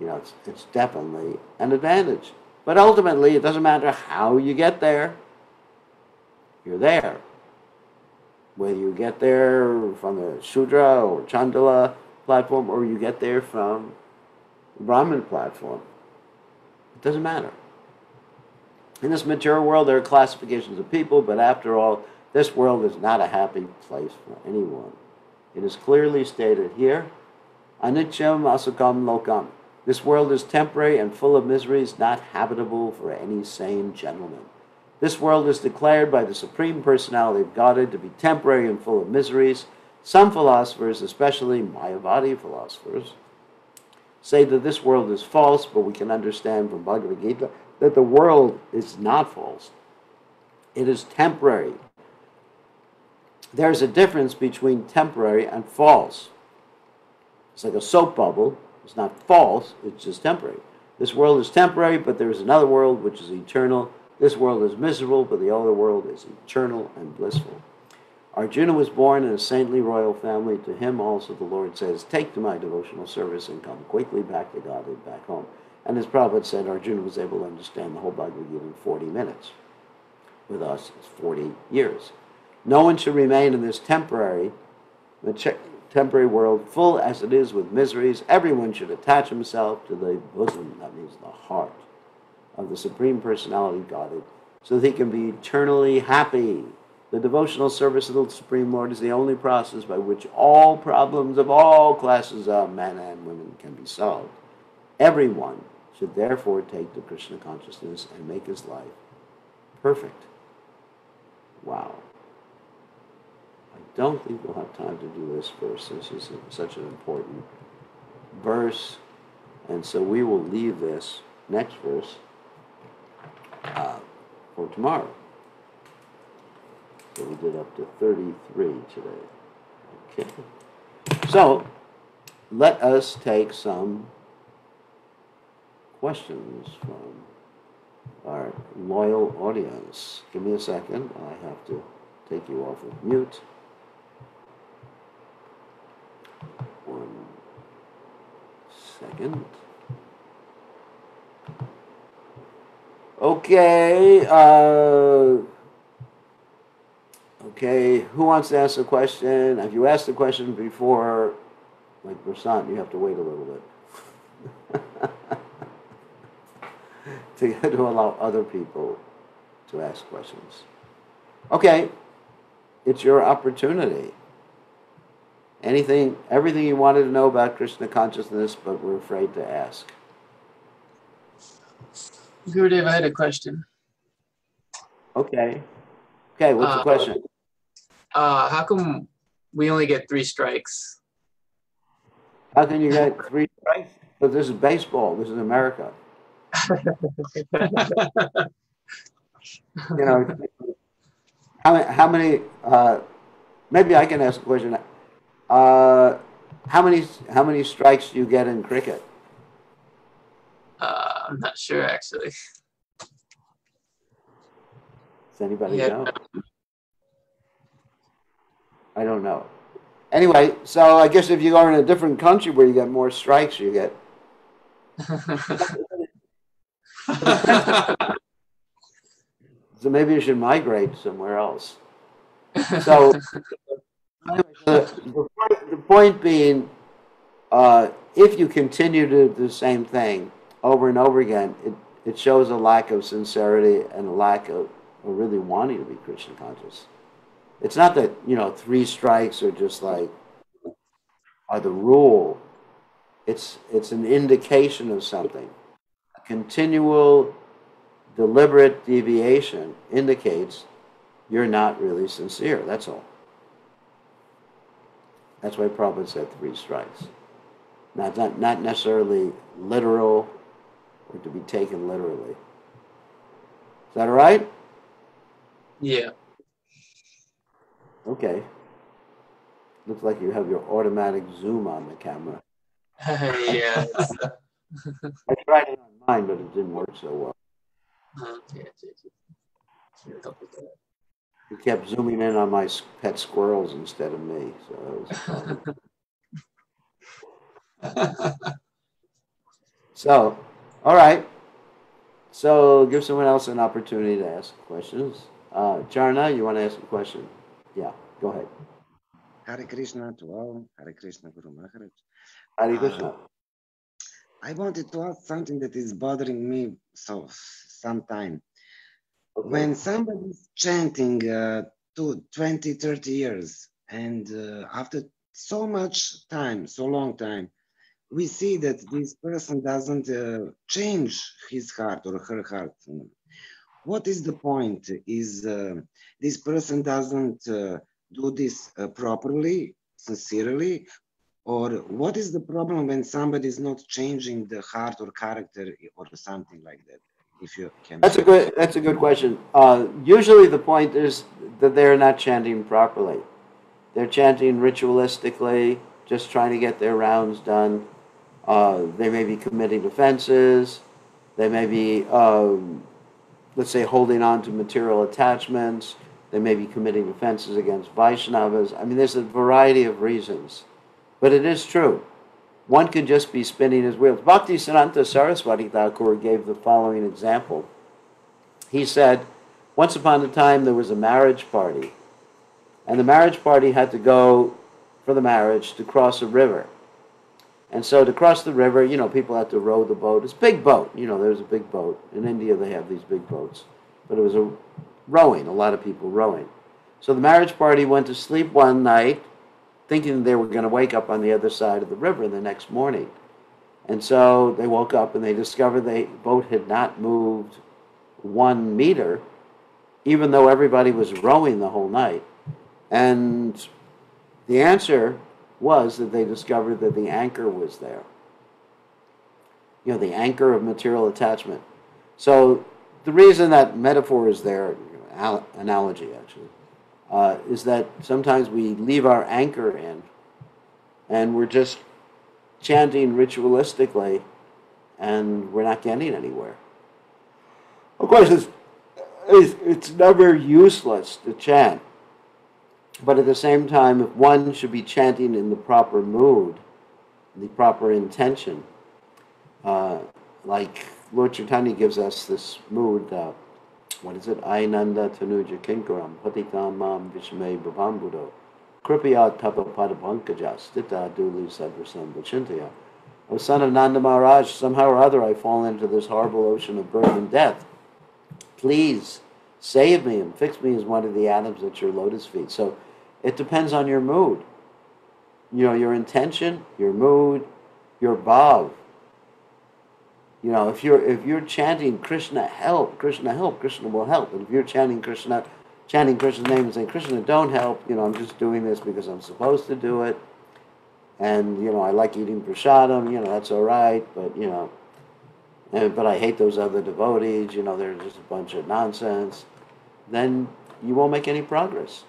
It's definitely an advantage. But ultimately, it doesn't matter how you get there. You're there. Whether you get there from the Shudra or Chandala platform, or you get there from the Brahmin platform, it doesn't matter. In this material world, there are classifications of people, but after all, this world is not a happy place for anyone. It is clearly stated here, Anityam asukam lokam. This world is temporary and full of miseries, not habitable for any sane gentleman. This world is declared by the Supreme Personality of Godhead to be temporary and full of miseries. Some philosophers, especially Mayavadi philosophers, say that this world is false, but we can understand from Bhagavadgita that the world is not false. It is temporary. There's a difference between temporary and false. It's like a soap bubble. It's not false, it's just temporary. This world is temporary, but there is another world which is eternal. This world is miserable, but the other world is eternal and blissful. Arjuna was born in a saintly royal family. To him also the Lord says, take to my devotional service and come quickly back to Godhead, back home. And as Prabhupada said, Arjuna was able to understand the whole Bhagavad Gita in 40 minutes. With us, it's 40 years. No one should remain in this temporary world, full as it is with miseries. Everyone should attach himself to the bosom, that means the heart, of the Supreme Personality of Godhead, so that he can be eternally happy. The devotional service of the Supreme Lord is the only process by which all problems of all classes of men and women can be solved. Everyone should therefore take to Krishna consciousness and make his life perfect. Wow. I don't think we'll have time to do this verse. This is such an important verse. And so we will leave this next verse for tomorrow. So we did up to 33 today. Okay. So let us take some questions from our loyal audience. Give me a second. I have to take you off of mute. 1 second. Okay. Okay. Who wants to ask a question? If you asked the question before, like Prasant, you have to wait a little bit. to allow other people to ask questions. Okay, it's your opportunity. Everything you wanted to know about Krishna consciousness, but were afraid to ask. Gurudev, I had a question. Okay, what's the question? How come we only get 3 strikes? How can you get 3 strikes? But this is baseball. This is America. You know, how many? Maybe I can ask a question. How many strikes do you get in cricket? I'm not sure actually. Does anybody know? I don't know. Anyway, so I guess if you go in a different country where you get more strikes, you get. So maybe you should migrate somewhere else. So the point being, if you continue to do the same thing over and over again, it shows a lack of sincerity and a lack of really wanting to be Krishna conscious. It's not that 3 strikes are just like are the rule. It's an indication of something. A continual, deliberate deviation indicates you're not really sincere. That's all. That's why Prabhupada said 3 strikes. Now, it's not necessarily literal or to be taken literally. Is that all right? Yeah. Okay. Looks like you have your automatic zoom on the camera. Yeah. I tried it on mine, but it didn't work so well. He kept zooming in on my pet squirrels instead of me, so that was a problem. So, all right. So, give someone else an opportunity to ask questions. Charna, you want to ask a question? Yeah, go ahead. Hare Krishna to all. Hare Krishna, Guru Maharaj. Hare Krishna. I wanted to ask something that is bothering me some time. Okay. When somebody is chanting 20, 30 years, and after so much time, so long time, we see that this person doesn't change his heart or her heart. What is the point? Is this person doesn't do this properly, sincerely? Or what is the problem when somebody is not changing the heart or character or something like that? If you can. That's a good question. Usually the point is that they're not chanting properly. They're chanting ritualistically, just trying to get their rounds done. They may be committing offenses. They may be, let's say, holding on to material attachments. They may be committing offenses against Vaishnavas. I mean, there's a variety of reasons. But it is true. One could just be spinning his wheels. Bhaktisiddhanta Saraswati Thakur gave the following example. He said, once upon a time there was a marriage party. And the marriage party had to go for the marriage to cross a river. And so to cross the river, people had to row the boat. It's a big boat. There's a big boat. In India they have these big boats. but it was a lot of people rowing. So the marriage party went to sleep one night thinking they were going to wake up on the other side of the river the next morning. And so they woke up and they discovered the boat had not moved 1 meter, even though everybody was rowing the whole night. And the answer was that they discovered that the anchor was there. You know, the anchor of material attachment. So the reason that metaphor is there, analogy actually, is that sometimes we leave our anchor in and we're just chanting ritualistically and we're not getting anywhere. Of course, it's never useless to chant, but at the same time, if one should be chanting in the proper mood, the proper intention, like Lord Chaitanya gives us this mood, what is it? Ainanda tanuja kinkaram, patitam mam vishme bhavambudo, kripya tapa padapankaja, stita duli sadrasam vachintaya. O son of Nanda Maharaj, somehow or other I fall into this horrible ocean of birth and death. Please save me and fix me as one of the atoms at your lotus feet. So it depends on your mood. You know, your intention, your mood, your bhav. You know, if you're chanting Krishna help, Krishna will help. And if you're chanting Krishna's name and saying, Krishna, don't help, you know, I'm just doing this because I'm supposed to do it. And, you know, I like eating prasadam, you know, that's all right, but, you know, but I hate those other devotees, you know, they're just a bunch of nonsense, then you won't make any progress.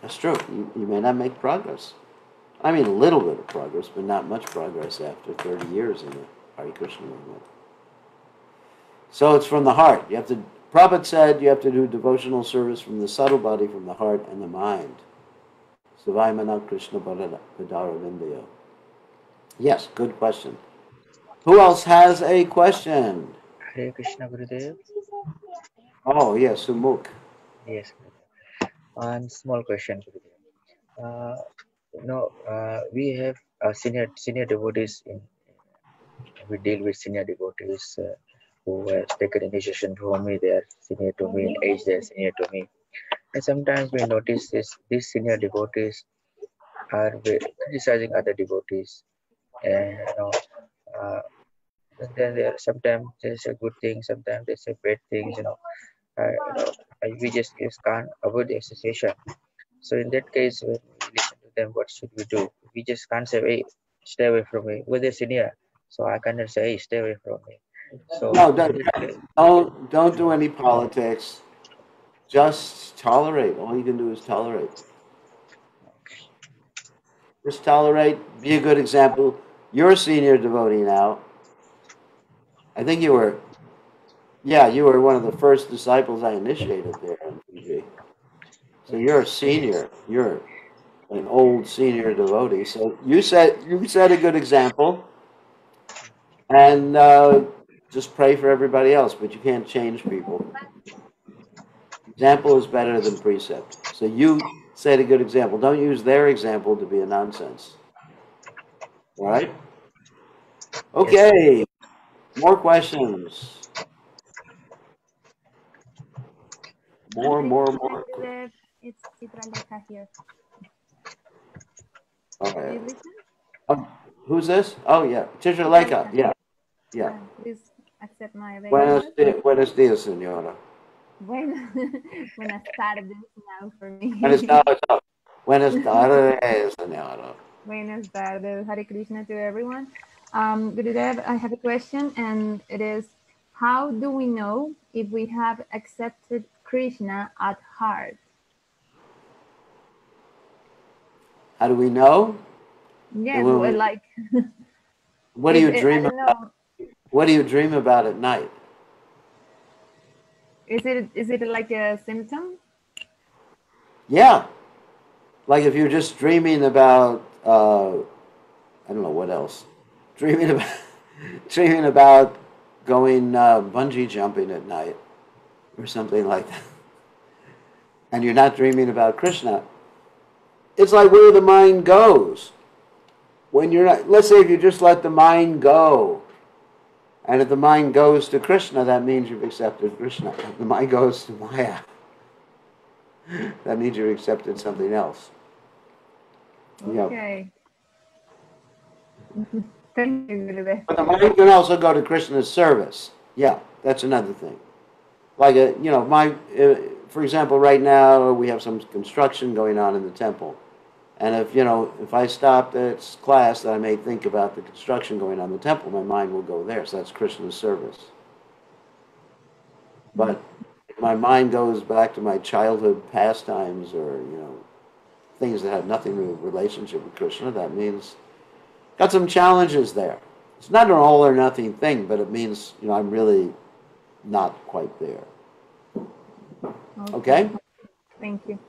That's true. You may not make progress. I mean, a little bit of progress, but not much progress after 30 years in the Hare Krishna movement. So it's from the heart. Prabhupada said you have to do devotional service from the subtle body, from the heart and the mind. Savaimana Krishna Padaravindayo. Yes, good question. Who else has a question? Hare Krishna Gurudev. Oh, yes, Sumukh. Yes, one small question, Gurudev. We have senior devotees. We deal with senior devotees who have taken initiation from me. They are senior to me in age. They are senior to me. And sometimes we notice these senior devotees are criticizing other devotees, and then sometimes they say good things, sometimes they say bad things. We just can't avoid the association. So in that case, when we listen to them, what should we do? We just can't say, hey, stay away from me. Well, they're senior, so I cannot say, hey, stay away from me. So no, don't do any politics. Just tolerate. All you can do is tolerate. Just tolerate. Be a good example. You're a senior devotee now. I think you were one of the first disciples I initiated there on PG. So you're a senior. You're an old senior devotee. So you set a good example, and just pray for everybody else. But you can't change people. Example is better than precept. So you set a good example. Don't use their example to be a nonsense. All right? Okay. Yes. More questions. More. It's Citraleka here. Okay. Who's this? Oh, yeah. Citraleka. Yeah. Please accept my Buenos días, señora. Buenas tardes now for me. Buenas tardes, señora. Buenas tardes. Hare Krishna to everyone. Gurudev, I have a question, and it is, how do we know if we have accepted Krishna at heart? How do we know? Yeah, like. What do you dream about? What do you dream about at night? Is it like a symptom? Yeah. Like if you're just dreaming about, I don't know what else. Dreaming about going bungee jumping at night or something like that. And you're not dreaming about Krishna. It's like where the mind goes. When you're not, let's say if you just let the mind go And if the mind goes to Krishna, that means you've accepted Krishna. If the mind goes to Maya, that means you've accepted something else. Okay. Thank you, Gurudev. But the mind can also go to Krishna's service. Yeah, that's another thing. Like, for example, right now we have some construction going on in the temple. And if I stop this class, that I may think about the construction going on in the temple, my mind will go there. So that's Krishna's service. But if my mind goes back to my childhood pastimes or, things that have nothing to do with relationship with Krishna, that means got some challenges there. It's not an all or nothing thing, but it means, I'm really not quite there. Okay? Thank you.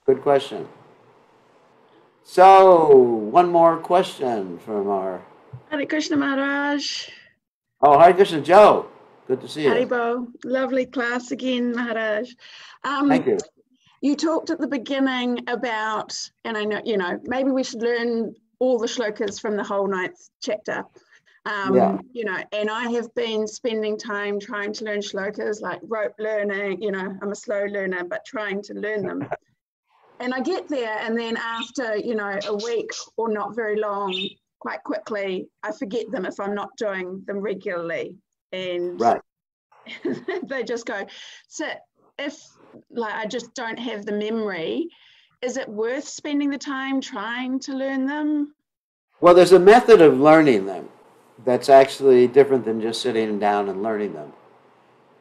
Good question. So, one more question from our... Hare Krishna Maharaj. Oh, Hare Krishna, Joe. Good to see you. Haribo. Lovely class again, Maharaj. Thank you. You talked at the beginning about, and I know, maybe we should learn all the shlokas from the whole ninth chapter. And I have been spending time trying to learn shlokas, like rote learning. I'm a slow learner, but trying to learn them. And I get there, and then after, a week or not very long, quite quickly, I forget them if I'm not doing them regularly. And right. They just go. So if I just don't have the memory, is it worth spending the time trying to learn them? Well, there's a method of learning them that's actually different than just sitting down and learning them.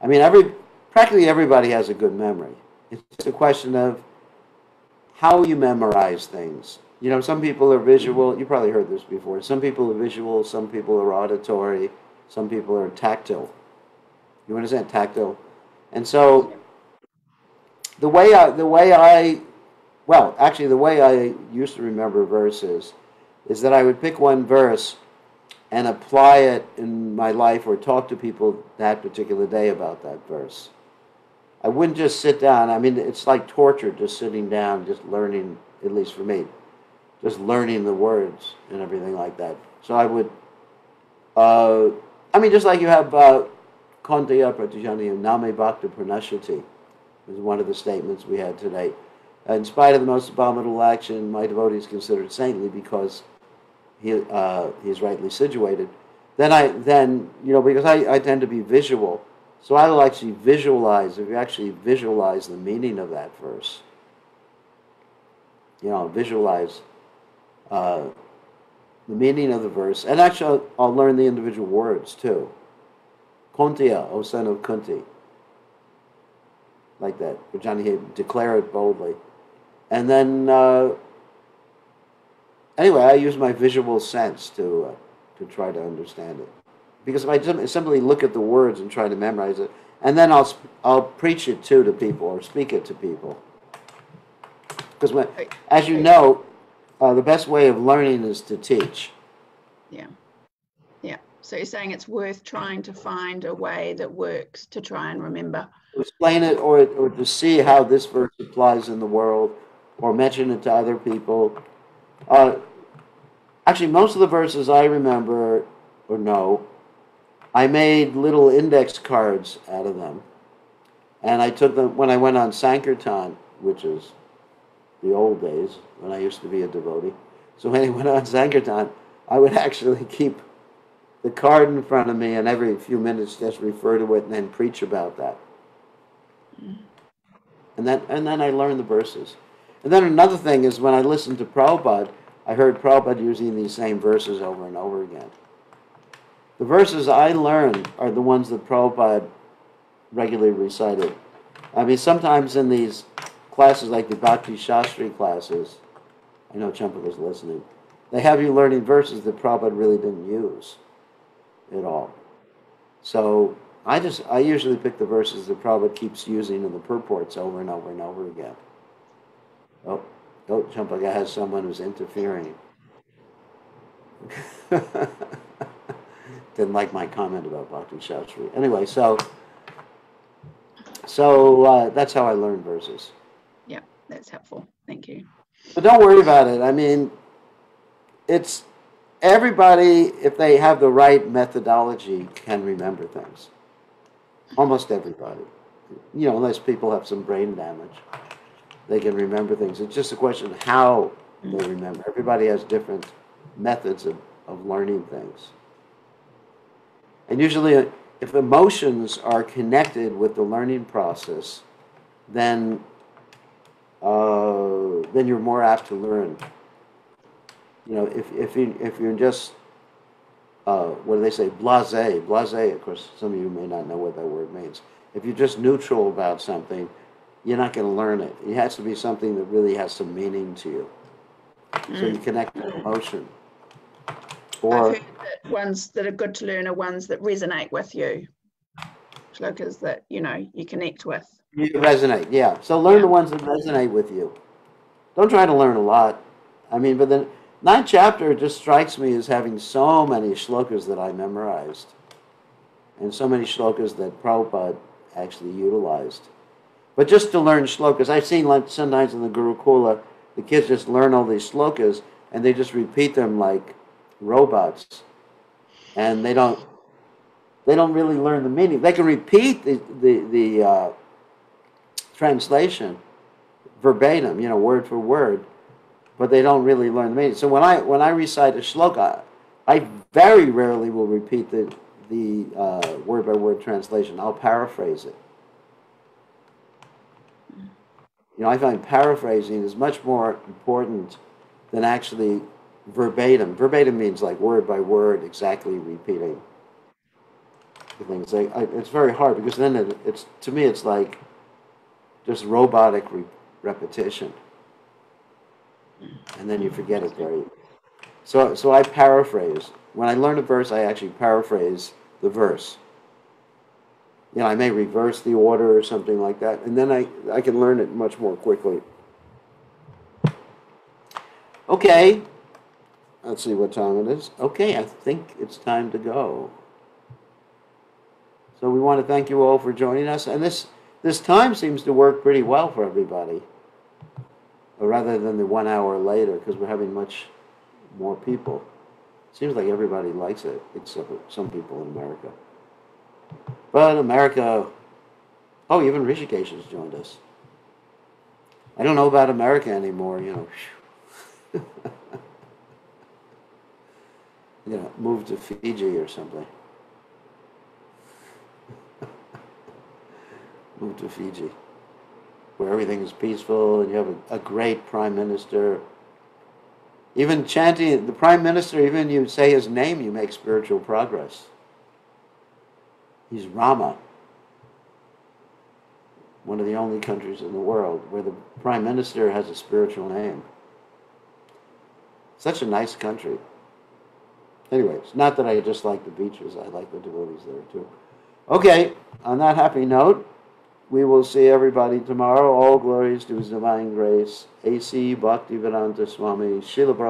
I mean, practically everybody has a good memory. It's a question of how you memorize things. Some people are visual. You probably heard this before. Some people are visual. Some people are auditory. Some people are tactile. You understand tactile? And so the way I used to remember verses is that I would pick one verse and apply it in my life or talk to people that particular day about that verse. I wouldn't just sit down. I mean, it's like torture just sitting down, just learning, at least for me, just learning the words and everything like that. So I would, just like you have Konteya Pratijani Name Bhakta Pranashati is one of the statements we had today. In spite of the most abominable action, my devotee is considered saintly because he is rightly situated. Then because I tend to be visual, so I will actually visualize. If you actually visualize the meaning of that verse, visualize the meaning of the verse, and actually I'll learn the individual words too. Kuntiya, O son of Kunti, like that. Johnny declare it boldly, and then anyway, I use my visual sense to try to understand it. Because if I simply look at the words and try to memorize it, and then I'll preach it to people or speak it to people. Because as you know, the best way of learning is to teach. Yeah. So you're saying it's worth trying to find a way that works to try and remember. To explain it or to see how this verse applies in the world, or mention it to other people. Actually, most of the verses I remember or know, I made little index cards out of them. And I took them when I went on Sankirtan, which is the old days when I used to be a devotee. So when I went on Sankirtan, I would actually keep the card in front of me and every few minutes just refer to it and then preach about that. And then I learned the verses. And then another thing is when I listened to Prabhupada, I heard Prabhupada using these same verses over and over again. The verses I learned are the ones that Prabhupada regularly recited. I mean, sometimes in these classes like the Bhakti Shastri classes, I know Champaka's listening, they have you learning verses that Prabhupada really didn't use at all. So I usually pick the verses that Prabhupada keeps using in the purports over and over and over again. Oh, Champaka has someone who's interfering. Didn't like my comment about Bhakti Shastri. Anyway, so that's how I learn verses. Yeah, that's helpful. Thank you. But don't worry about it. I mean, it's everybody, if they have the right methodology, can remember things. Almost everybody. You know, unless people have some brain damage, they can remember things. It's just a question of how they remember. Everybody has different methods of learning things. And usually, if emotions are connected with the learning process, then you're more apt to learn. You know, if you're just what do they say, blasé, of course, some of you may not know what that word means. If you're just neutral about something, you're not going to learn it. It has to be something that really has some meaning to you. So you connect with emotion. Or I've heard that ones that are good to learn are ones that resonate with you. Shlokas that, you know, you connect with. you resonate, yeah. So learn the ones that resonate with you. Don't try to learn a lot. I mean, but the ninth chapter just strikes me as having so many shlokas that I memorized. And so many shlokas that Prabhupada actually utilized. But just to learn shlokas, I've seen like sometimes in the Gurukula, the kids just learn all these shlokas and they just repeat them like robots. And they don't really learn the meaning. They can repeat the translation verbatim, you know, word for word, but they don't really learn the meaning. So when I recite a shloka, I very rarely will repeat the word by word translation. I'll paraphrase it. You know, I find paraphrasing is much more important than actually verbatim. Verbatim means like word by word, exactly repeating the things. It's very hard because then it's to me it's like just robotic repetition, and then you forget it very. So I paraphrase. When I learn a verse, I actually paraphrase the verse. You know, I may reverse the order or something like that, and then I can learn it much more quickly. Okay, let's see what time it is. Okay, I think it's time to go. So we want to thank you all for joining us, and this time seems to work pretty well for everybody, rather than the 1 hour later, because we're having much more people. Seems like everybody likes it, except for some people in America. But America, oh, even Rishikesh has joined us. I don't know about America anymore, you know. You know, move to Fiji or something. Move to Fiji, where everything is peaceful and you have a great prime minister. Even chanting the prime minister, even you say his name, you make spiritual progress. He's Rama, one of the only countries in the world where the prime minister has a spiritual name. Such a nice country. Anyways, not that I just like the beaches, I like the devotees there too. Okay, on that happy note, we will see everybody tomorrow. All glories to His divine grace. A.C. Bhaktivedanta Swami, Srila Prabhupada.